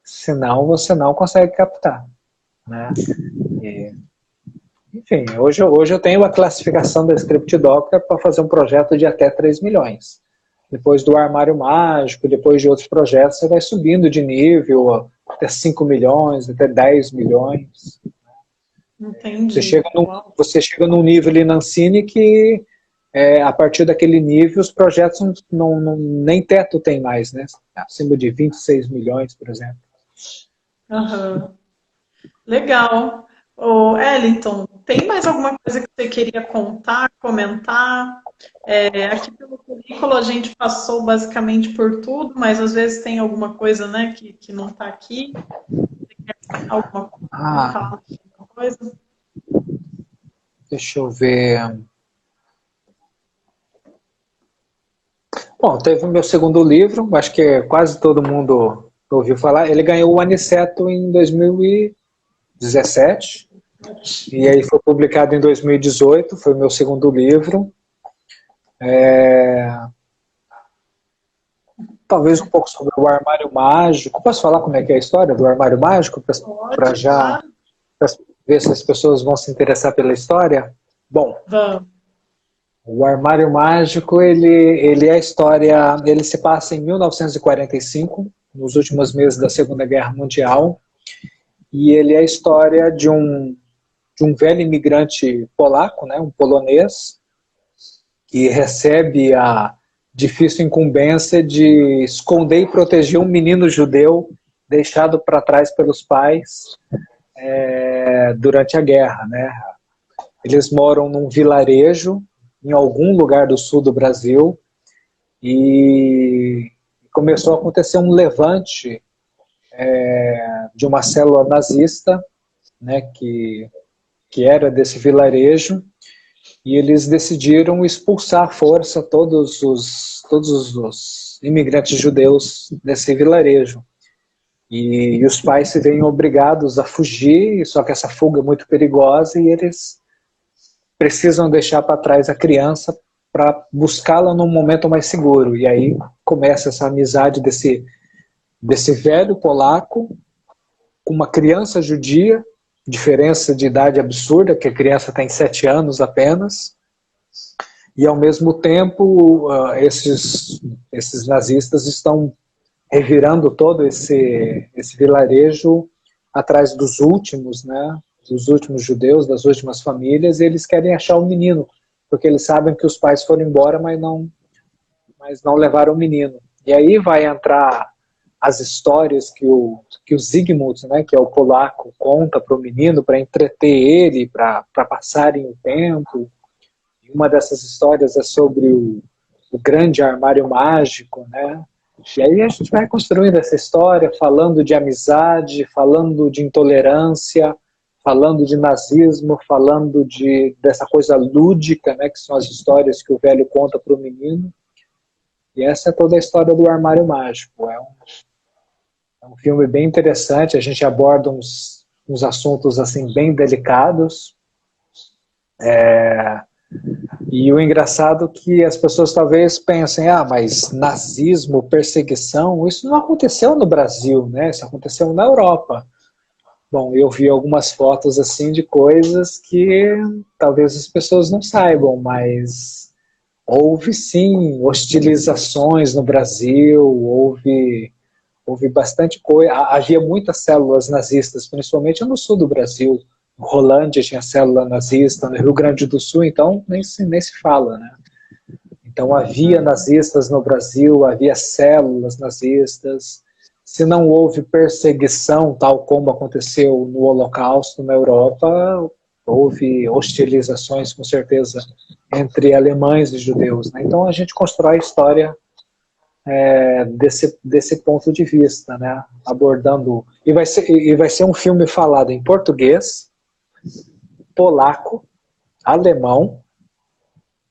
senão você não consegue captar, né? Enfim, hoje eu tenho a classificação da Script Doctor para fazer um projeto de até 3 milhões. Depois do Armário Mágico, depois de outros projetos, você vai subindo de nível até 5 milhões, até 10 milhões. Entendi. Você chega num nível ali na Ancine que, a partir daquele nível, os projetos nem teto tem mais, né? Acima de 26 milhões, por exemplo. Uhum. Legal. Wellington, tem mais alguma coisa que você queria contar, comentar? Aqui pelo currículo a gente passou basicamente por tudo, mas às vezes tem alguma coisa, né, que não está aqui. Você quer falar alguma coisa? Deixa eu ver. Bom, teve o meu segundo livro, acho que quase todo mundo ouviu falar. Ele ganhou o Aniceto em 2017, e aí foi publicado em 2018, foi o meu segundo livro. Talvez um pouco sobre o Armário Mágico. Posso falar como é que é a história do Armário Mágico? Para ver se as pessoas vão se interessar pela história? Bom, o Armário Mágico, ele é a história, ele se passa em 1945, nos últimos meses da Segunda Guerra Mundial, e ele é a história de um velho imigrante polaco, né, um polonês, que recebe a difícil incumbência de esconder e proteger um menino judeu deixado para trás pelos pais durante a guerra, né? Eles moram num vilarejo em algum lugar do sul do Brasil e começou a acontecer um levante de uma célula nazista, né, que era desse vilarejo, e eles decidiram expulsar à força todos os imigrantes judeus desse vilarejo. E os pais se veem obrigados a fugir, só que essa fuga é muito perigosa e eles precisam deixar para trás a criança para buscá-la num momento mais seguro. E aí começa essa amizade desse velho polaco com uma criança judia, diferença de idade absurda, que a criança tem 7 anos apenas, e ao mesmo tempo esses nazistas estão revirando todo esse vilarejo atrás dos últimos, né, dos últimos judeus, das últimas famílias, e eles querem achar o menino, porque eles sabem que os pais foram embora, mas não levaram o menino. E aí vai entrar as histórias que o Zygmunt, né, que é o polaco, conta para o menino, para entreter ele, para passarem o tempo. E uma dessas histórias é sobre o grande armário mágico, né? E aí a gente vai construindo essa história, falando de amizade, falando de intolerância, falando de nazismo, falando dessa coisa lúdica, né, que são as histórias que o velho conta para o menino. E essa é toda a história do Armário Mágico. É um filme bem interessante, a gente aborda uns assuntos assim bem delicados. E o engraçado é que as pessoas talvez pensem, mas nazismo, perseguição, isso não aconteceu no Brasil, né? Isso aconteceu na Europa. Bom, eu vi algumas fotos assim de coisas que talvez as pessoas não saibam, mas houve sim hostilizações no Brasil, houve bastante coisa, havia muitas células nazistas, principalmente no sul do Brasil. Rolândia tinha célula nazista, no Rio Grande do Sul, então nem se fala, né? Então havia nazistas no Brasil, havia células nazistas. Se não houve perseguição, tal como aconteceu no Holocausto na Europa, houve hostilizações, com certeza, entre alemães e judeus, né? Então a gente constrói a história desse ponto de vista, né? Abordando... E vai ser um filme falado em português, polaco, alemão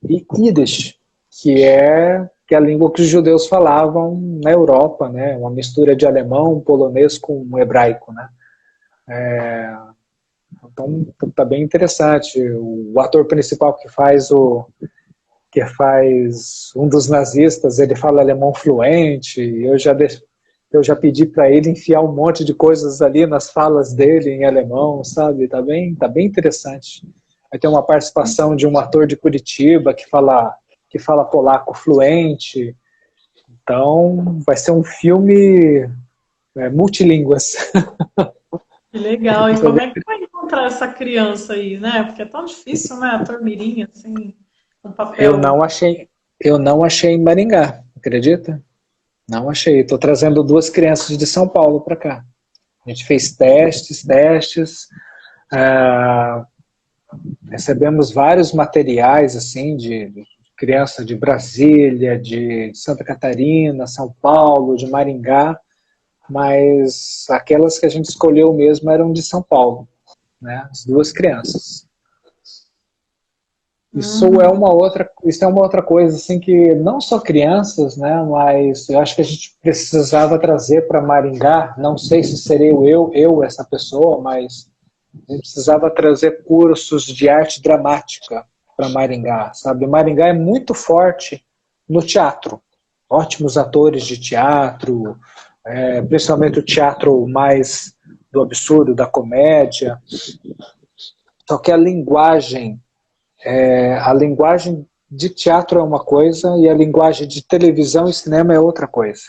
e Yiddish, que é a língua que os judeus falavam na Europa, né? Uma mistura de alemão, polonês com hebraico, né? Então tá bem interessante. O ator principal que faz um dos nazistas, ele fala alemão fluente. Eu já pedi para ele enfiar um monte de coisas ali nas falas dele em alemão, sabe? Tá bem interessante. Vai ter uma participação de um ator de Curitiba que fala polaco fluente. Então, vai ser um filme multilínguas. Que legal. E como é que vai encontrar essa criança aí, né? Porque é tão difícil, né? Ator mirim, assim, com Eu papel. não achei, eu não achei em Maringá, acredita? Não achei. Estou trazendo duas crianças de São Paulo para cá. A gente fez testes. ah, Recebemos vários materiais assim de criança de Brasília, de Santa Catarina, São Paulo, de Maringá, mas aquelas que a gente escolheu mesmo eram de São Paulo, né? As duas crianças. Isso é uma outra coisa assim que não só crianças, né? Mas eu acho que a gente precisava trazer para Maringá. Não sei se serei eu essa pessoa, mas a gente precisava trazer cursos de arte dramática para Maringá, sabe? Maringá é muito forte no teatro. Ótimos atores de teatro, principalmente o teatro mais do absurdo, da comédia. Só que a linguagem de teatro é uma coisa e a linguagem de televisão e cinema é outra coisa.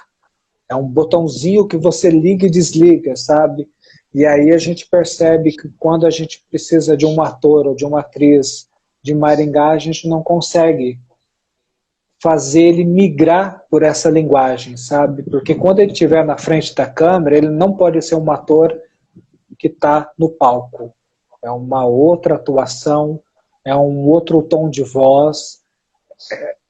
É um botãozinho que você liga e desliga, sabe? E aí a gente percebe que quando a gente precisa de um ator ou de uma atriz de Maringá, a gente não consegue fazer ele migrar por essa linguagem, sabe? Porque quando ele estiver na frente da câmera, ele não pode ser um ator que está no palco. É uma outra atuação, é um outro tom de voz,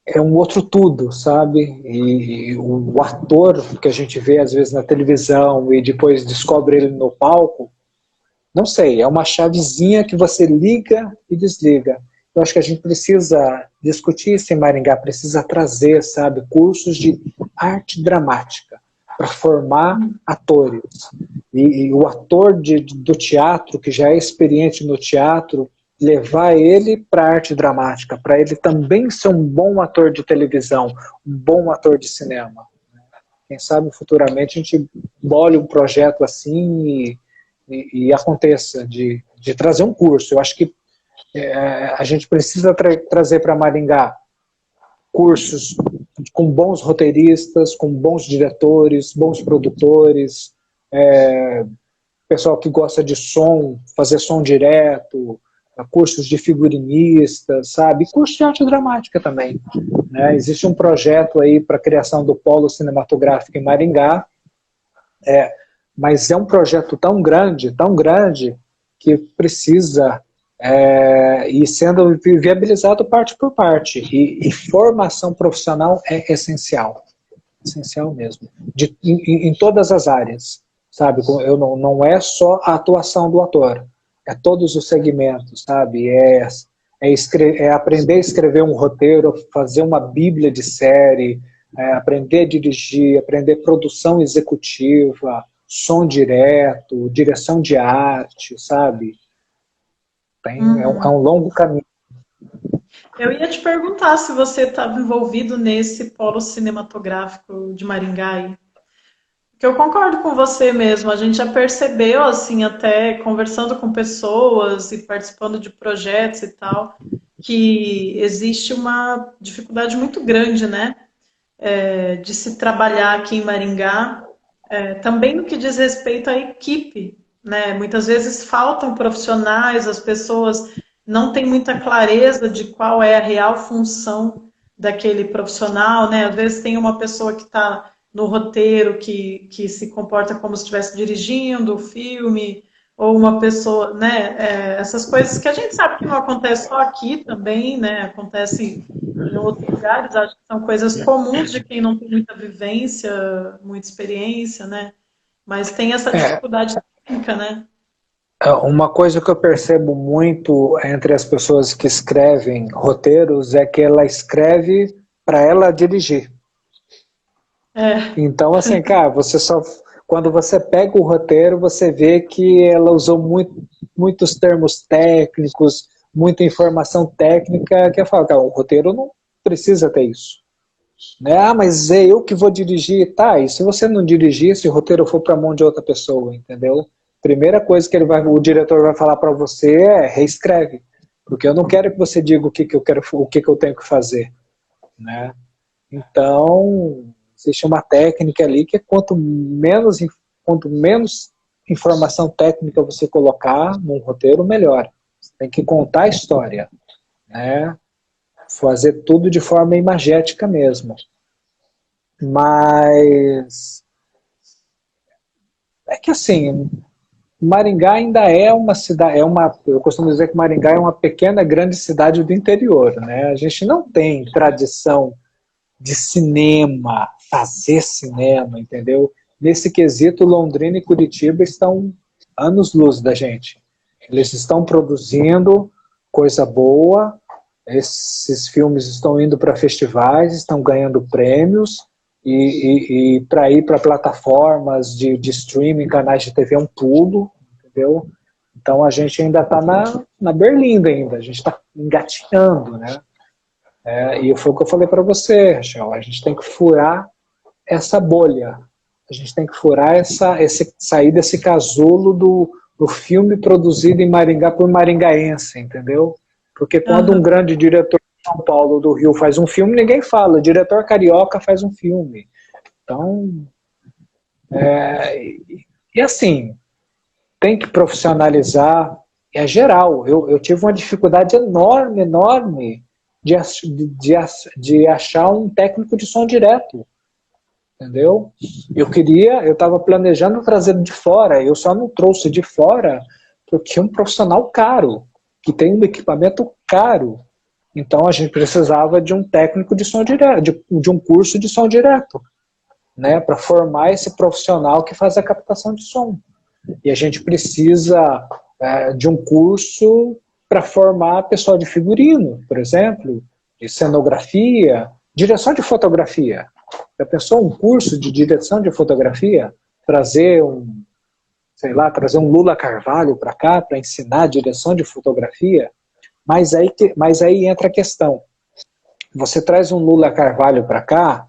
é um outro tudo, sabe? E o ator que a gente vê às vezes na televisão e depois descobre ele no palco, não sei, é uma chavezinha que você liga e desliga. Eu acho que a gente precisa discutir isso em Maringá, precisa trazer, sabe, cursos de arte dramática para formar atores. E o ator do teatro, que já é experiente no teatro, levar ele para a arte dramática, para ele também ser um bom ator de televisão, um bom ator de cinema. Quem sabe futuramente a gente bole um projeto assim e aconteça de trazer um curso. Eu acho que a gente precisa trazer para Maringá cursos com bons roteiristas, com bons diretores, bons produtores, pessoal que gosta de som, fazer som direto, cursos de figurinistas, sabe? E curso de arte dramática também. Né? Existe um projeto aí para a criação do Polo Cinematográfico em Maringá, mas é um projeto tão grande, que precisa ir sendo viabilizado parte por parte. E formação profissional é essencial. Essencial mesmo. Em todas as áreas. Sabe? Não é só a atuação do ator. É todos os segmentos, sabe? É aprender a escrever um roteiro, fazer uma bíblia de série, aprender a dirigir, aprender produção executiva, som direto, direção de arte, sabe? É um longo caminho. Eu ia te perguntar se você estava envolvido nesse polo cinematográfico de Maringá aí. Que eu concordo com você mesmo. A gente já percebeu, assim, até conversando com pessoas e participando de projetos e tal, que existe uma dificuldade muito grande, né, de se trabalhar aqui em Maringá, também no que diz respeito à equipe, né? Muitas vezes faltam profissionais, as pessoas não têm muita clareza de qual é a real função daquele profissional, né? Às vezes tem uma pessoa que está no roteiro que se comporta como se estivesse dirigindo o filme, ou uma pessoa, né? Essas coisas que a gente sabe que não acontece só aqui também, né? Acontece em outros lugares, acho que são coisas comuns de quem não tem muita vivência, muita experiência, né? Mas tem essa É, dificuldade técnica, né? uma coisa que eu percebo muito entre as pessoas que escrevem roteiros é que ela escreve para ela dirigir. É, Então, assim, cara, quando você pega o roteiro, você vê que ela usou muitos termos técnicos, muita informação técnica, que eu falo, cara, o roteiro não precisa ter isso. Né? Ah, mas é eu que vou dirigir. Tá, e se você não dirigir, se o roteiro for para a mão de outra pessoa, entendeu? Primeira coisa que o diretor vai falar para você é reescreve, porque eu não quero que você diga o que eu tenho que fazer, né? Então, existe uma técnica ali que quanto menos informação técnica você colocar num roteiro, melhor. Você tem que contar a história, né? Fazer tudo de forma imagética mesmo. Mas é que assim, Maringá ainda é uma cidade, eu costumo dizer que Maringá é uma pequena, grande cidade do interior, né? A gente não tem tradição de cinema, fazer cinema, entendeu? Nesse quesito, Londrina e Curitiba estão anos-luz da gente. Eles estão produzindo coisa boa, esses filmes estão indo para festivais, estão ganhando prêmios, e para ir para plataformas de streaming, canais de TV é um pulo, entendeu? Então a gente ainda está na berlinda ainda, a gente está engatinhando, né? E foi o que eu falei para você, Rachel, a gente tem que furar essa bolha, a gente tem que furar sair desse casulo do filme produzido em Maringá por maringaense, entendeu? Porque quando um aham. grande diretor de São Paulo, do Rio, faz um filme, ninguém fala, o diretor carioca faz um filme. Então, e assim, tem que profissionalizar, é geral. Eu tive uma dificuldade enorme, enorme de achar um técnico de som direto, entendeu? Eu estava planejando trazer de fora, eu só não trouxe de fora porque é um profissional caro, que tem um equipamento caro. Então a gente precisava de um técnico de som direto, de um curso de som direto, né, para formar esse profissional que faz a captação de som. E a gente precisa de um curso para formar pessoal de figurino, por exemplo, de cenografia, direção de fotografia. Já pensou um curso de direção de fotografia? Trazer trazer um Lula Carvalho para cá para ensinar direção de fotografia? Mas aí entra a questão. Você traz um Lula Carvalho para cá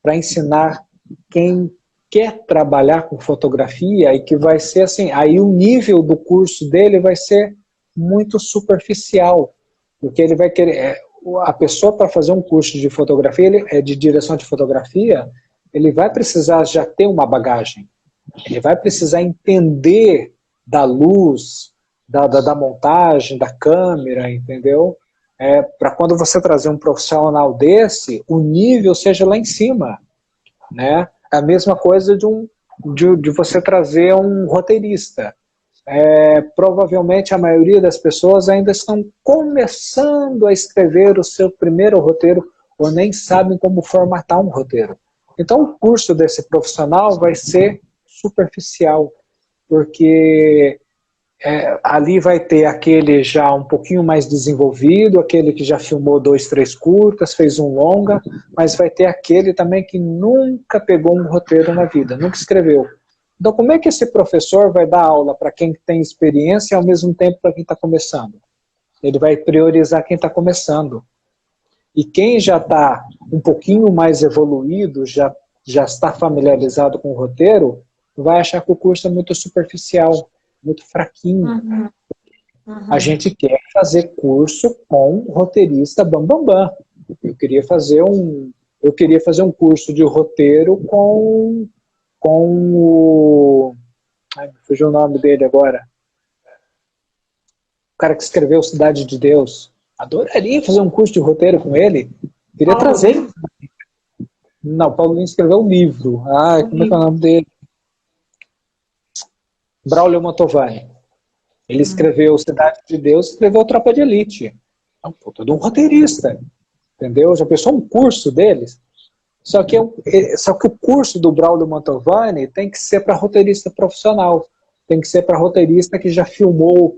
para ensinar quem quer trabalhar com fotografia e que vai ser assim, aí o nível do curso dele vai ser muito superficial, porque ele vai querer, a pessoa para fazer um curso de fotografia, de direção de fotografia, ele vai precisar já ter uma bagagem, ele vai precisar entender da luz, da montagem, da câmera, entendeu? Para quando você trazer um profissional desse, o nível seja lá em cima, né? A mesma coisa de você trazer um roteirista. Provavelmente a maioria das pessoas ainda estão começando a escrever o seu primeiro roteiro ou nem sabem como formatar um roteiro. Então o curso desse profissional vai ser superficial, porque ali vai ter aquele já um pouquinho mais desenvolvido, aquele que já filmou 2, 3 curtas, fez um longa, mas vai ter aquele também que nunca pegou um roteiro na vida, nunca escreveu. Então como é que esse professor vai dar aula para quem tem experiência e ao mesmo tempo para quem está começando? Ele vai priorizar quem está começando. E quem já está um pouquinho mais evoluído, já já está familiarizado com o roteiro, vai achar que o curso é muito superficial, muito fraquinho. Uhum. A gente quer fazer curso com roteirista bam, bam, bam. Eu queria fazer um curso de roteiro com o... Ai, me fugiu o nome dele agora. O cara que escreveu Cidade de Deus. Adoraria fazer um curso de roteiro com ele. Queria Paulo trazer... Lins? Não, Paulo Lins escreveu um livro. Ai, como é que é o nome dele? Braulio Mantovani. Ele escreveu Cidade de Deus, escreveu Tropa de Elite. É um puta de um roteirista. Entendeu? Já pensou um curso deles? Só que o curso do Braulio Mantovani tem que ser para roteirista profissional. Tem que ser para roteirista que já filmou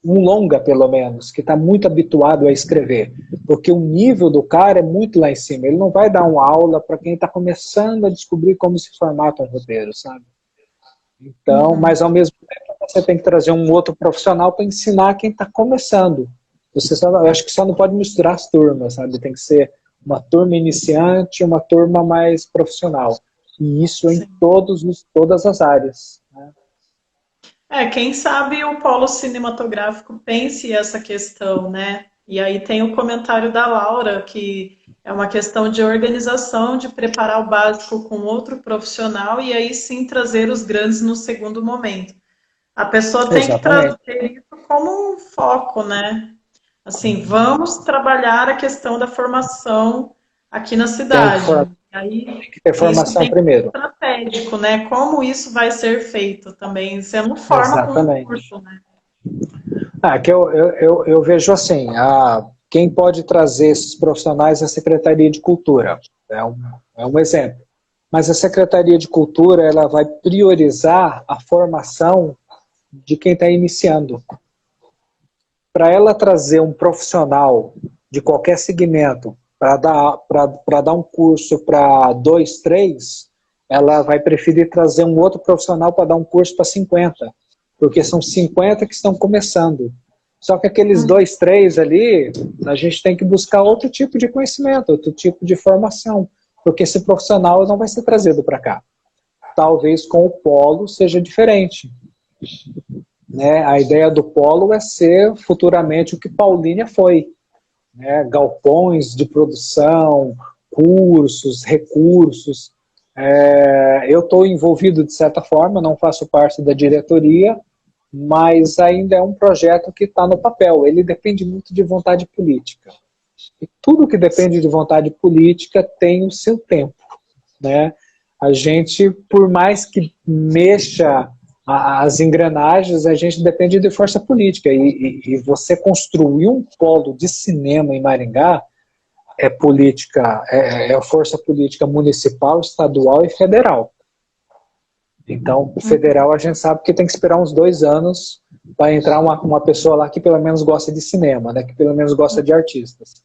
um longa, pelo menos, que está muito habituado a escrever. Porque o nível do cara é muito lá em cima. Ele não vai dar uma aula para quem está começando a descobrir como se formata um roteiro, sabe? Então, mas ao mesmo tempo você tem que trazer um outro profissional para ensinar quem está começando. Eu acho que só não pode misturar as turmas, sabe? Tem que ser uma turma iniciante e uma turma mais profissional. E isso em todas as áreas. Né? Quem sabe o polo cinematográfico pense essa questão, né? E aí tem o comentário da Laura, que é uma questão de organização, de preparar o básico com outro profissional e aí sim trazer os grandes no segundo momento. A pessoa tem que Exatamente. trazer isso como um foco, né? Assim, vamos trabalhar a questão da formação aqui na cidade. E aí, tem que ter isso formação tem que ser primeiro. estratégico, né? Como isso vai ser feito também. Você não forma com um Exatamente. curso, né? Que eu vejo assim, quem pode trazer esses profissionais é a Secretaria de Cultura. É um exemplo. Mas a Secretaria de Cultura ela vai priorizar a formação de quem está iniciando. Para ela trazer um profissional de qualquer segmento para dar um curso para 2, 3, ela vai preferir trazer um outro profissional para dar um curso para 50, porque são 50 que estão começando. Só que aqueles 2, 3 ali, a gente tem que buscar outro tipo de conhecimento, outro tipo de formação, porque esse profissional não vai ser trazido para cá. Talvez com o polo seja diferente. Né? A ideia do polo é ser futuramente o que Paulínia foi. Né? Galpões de produção, cursos, recursos. Eu estou envolvido de certa forma, não faço parte da diretoria, mas ainda é um projeto que está no papel. Ele depende muito de vontade política. E tudo que depende de vontade política tem o seu tempo. Né? A gente, por mais que mexa as engrenagens, a gente depende de força política. E você construir um polo de cinema em Maringá é política, é força política municipal, estadual e federal. Então, federal a gente sabe que tem que esperar uns 2 anos para entrar uma pessoa lá que pelo menos gosta de cinema, né, que pelo menos gosta de artistas.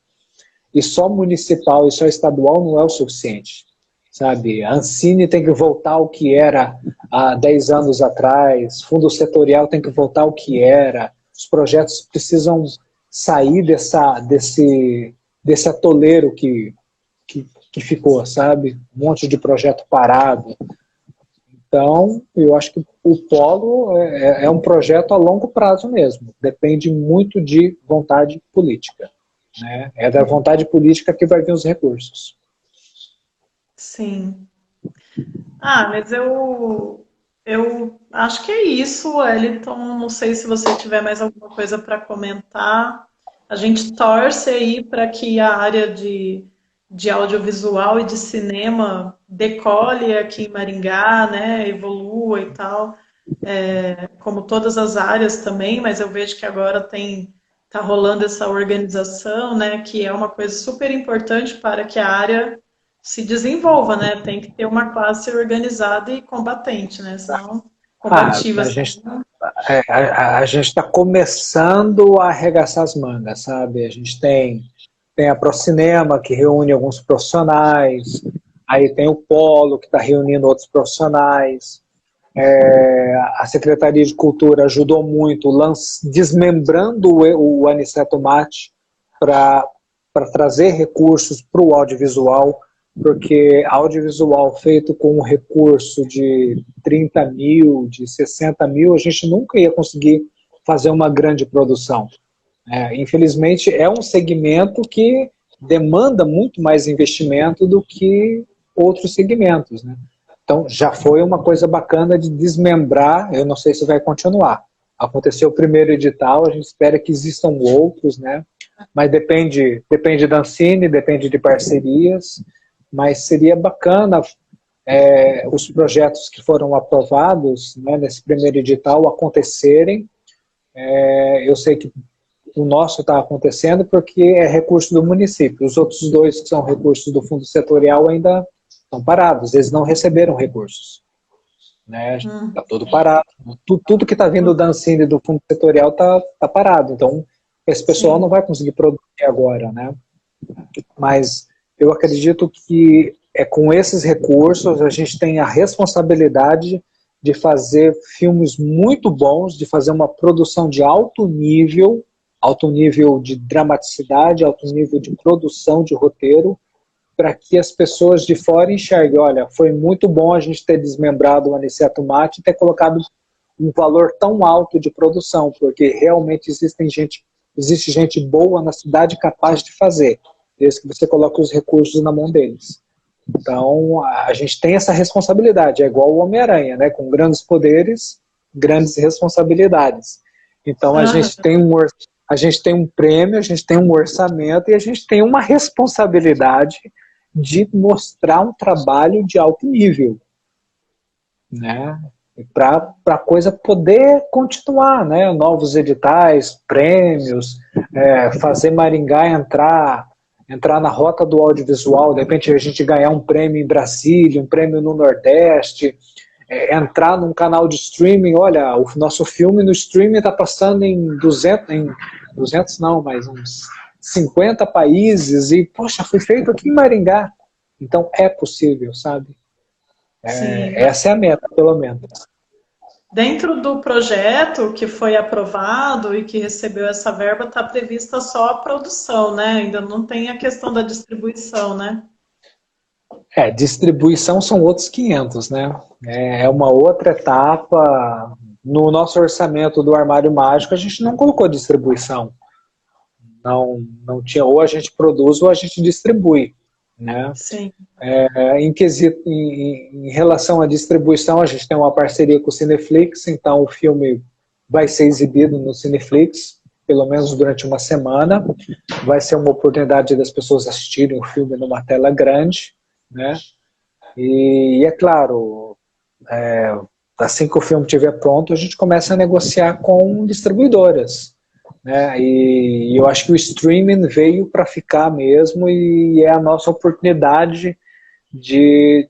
E só municipal e só estadual não é o suficiente. Sabe, a Ancine tem que voltar ao que era há 10 anos atrás, fundo setorial tem que voltar ao que era, os projetos precisam sair desse atoleiro que ficou, sabe? Um monte de projeto parado. Então, eu acho que o polo é um projeto a longo prazo mesmo, depende muito de vontade política. Né? É da vontade política que vai vir os recursos. Sim. Mas eu acho que é isso, Wellington. Não sei se você tiver mais alguma coisa para comentar. A gente torce aí para que a área de audiovisual e de cinema decole aqui em Maringá, né? Evolua e tal. Como todas as áreas também, mas eu vejo que agora tá rolando essa organização, né? Que é uma coisa super importante para que a área se desenvolva, né? Tem que ter uma classe organizada e combatente, né? Senão, combativa. A gente está começando a arregaçar as mangas, sabe? A gente tem a Procinema, que reúne alguns profissionais, aí tem o Polo, que está reunindo outros profissionais, a Secretaria de Cultura ajudou muito, desmembrando o Aniceto Mate para trazer recursos para o audiovisual. porque audiovisual feito com um recurso de 30 mil, de 60 mil, a gente nunca ia conseguir fazer uma grande produção. Infelizmente, é um segmento que demanda muito mais investimento do que outros segmentos, né? Então, já foi uma coisa bacana de desmembrar, eu não sei se vai continuar. Aconteceu o primeiro edital, a gente espera que existam outros, né? Mas depende da Ancine, depende de parcerias, mas seria bacana os projetos que foram aprovados, né, nesse primeiro edital acontecerem. Eu sei que o nosso está acontecendo porque é recurso do município. Os outros dois, que são recursos do fundo setorial, ainda estão parados, eles não receberam recursos. Está tudo parado. Tudo que está vindo da Ancine e do fundo setorial está parado. Então, esse pessoal não vai conseguir produzir agora, né? Mas eu acredito que com esses recursos a gente tem a responsabilidade de fazer filmes muito bons, de fazer uma produção de alto nível de dramaticidade, alto nível de produção de roteiro, para que as pessoas de fora enxerguem, olha, foi muito bom a gente ter desmembrado o Aniceto Mate e ter colocado um valor tão alto de produção, porque realmente existe gente boa na cidade capaz de fazer, desde que você coloque os recursos na mão deles. Então, a gente tem essa responsabilidade, é igual o Homem-Aranha, né? Com grandes poderes, grandes responsabilidades. Então, a gente tem um prêmio, a gente tem um orçamento e a gente tem uma responsabilidade de mostrar um trabalho de alto nível, né? Para a coisa poder continuar, né? Novos editais, prêmios, fazer Maringá entrar na rota do audiovisual, de repente a gente ganhar um prêmio em Brasília, um prêmio no Nordeste, entrar num canal de streaming, olha, o nosso filme no streaming está passando em 200 não, mas uns 50 países, e, poxa, foi feito aqui em Maringá. Então é possível, sabe? Essa é a meta, pelo menos. Dentro do projeto que foi aprovado e que recebeu essa verba, está prevista só a produção, né? Ainda não tem a questão da distribuição, né? Distribuição são outros 500, né? É uma outra etapa. No nosso orçamento do Armário Mágico, a gente não colocou distribuição. Não tinha, ou a gente produz ou a gente distribui, né? Sim. Em relação à distribuição, a gente tem uma parceria com o Cineflix, então o filme vai ser exibido no Cineflix, pelo menos durante uma semana. Vai ser uma oportunidade das pessoas assistirem o filme numa tela grande, né? E é claro, assim que o filme estiver pronto, a gente começa a negociar com distribuidoras, né? E eu acho que o streaming veio para ficar mesmo e é a nossa oportunidade de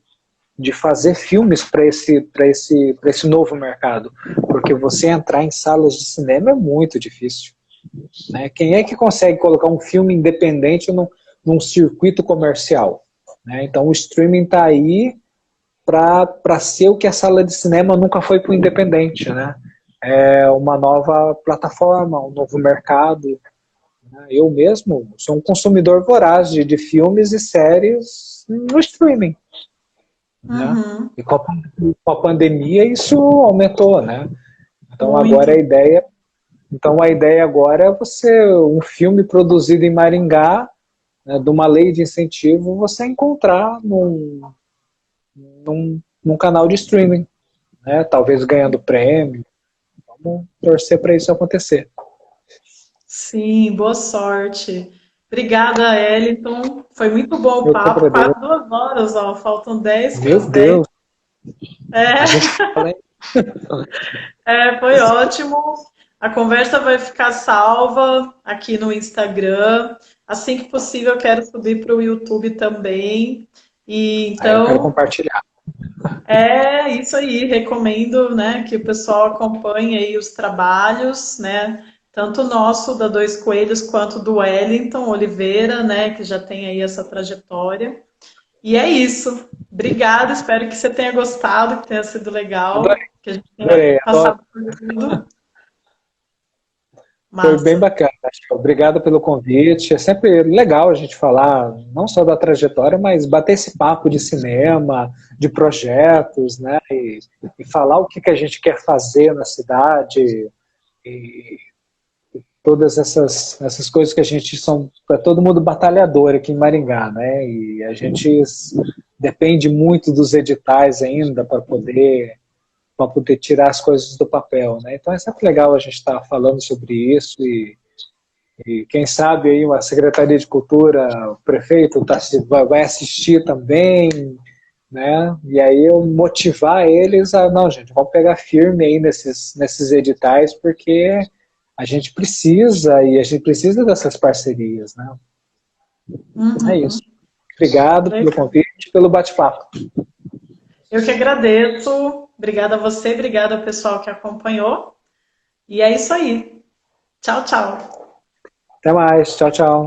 fazer filmes para esse novo mercado, porque você entrar em salas de cinema é muito difícil, né? Quem é que consegue colocar um filme independente num circuito comercial, né? Então o streaming está aí para ser o que a sala de cinema nunca foi para o independente, né? É uma nova plataforma, um novo mercado. Eu mesmo sou um consumidor voraz de filmes e séries no streaming. Né? E com a pandemia isso aumentou, né? Então agora a ideia agora é um filme produzido em Maringá, né, de uma lei de incentivo, você encontrar num canal de streaming, né? Talvez ganhando prêmio. Vamos torcer para isso acontecer. Sim, boa sorte. Obrigada, Eliton. Foi muito bom o papo, quase 2 horas, ó. Faltam 10 para as 10. Foi ótimo. A conversa vai ficar salva aqui no Instagram. Assim que possível, eu quero subir para o YouTube também. Então, eu quero compartilhar. Isso aí. Recomendo, né, que o pessoal acompanhe aí os trabalhos, né? Tanto o nosso, da Dois Coelhos, quanto do Wellington Oliveira, né, que já tem aí essa trajetória. E é isso. Obrigada, espero que você tenha gostado, que tenha sido legal, que a gente tenha passado por tudo. Foi bem Massa. bacana. Obrigado pelo convite. É sempre legal a gente falar não só da trajetória, mas bater esse papo de cinema, de projetos, né? E falar o que a gente quer fazer na cidade e todas essas coisas que a gente são, é todo mundo batalhador aqui em Maringá, né? E a gente depende muito dos editais ainda para poder tirar as coisas do papel, né? Então é sempre legal a gente estar falando sobre isso e quem sabe aí uma Secretaria de Cultura, o prefeito vai assistir também, né? E aí eu motivar eles a, não, gente, vamos pegar firme aí nesses editais, porque a gente precisa e a gente precisa dessas parcerias, né? É isso. Uhum. Obrigado pelo Legal. convite e pelo bate-papo. Eu que agradeço. Obrigada a você, obrigada ao pessoal que acompanhou. E é isso aí. Tchau, tchau. Até mais. Tchau, tchau.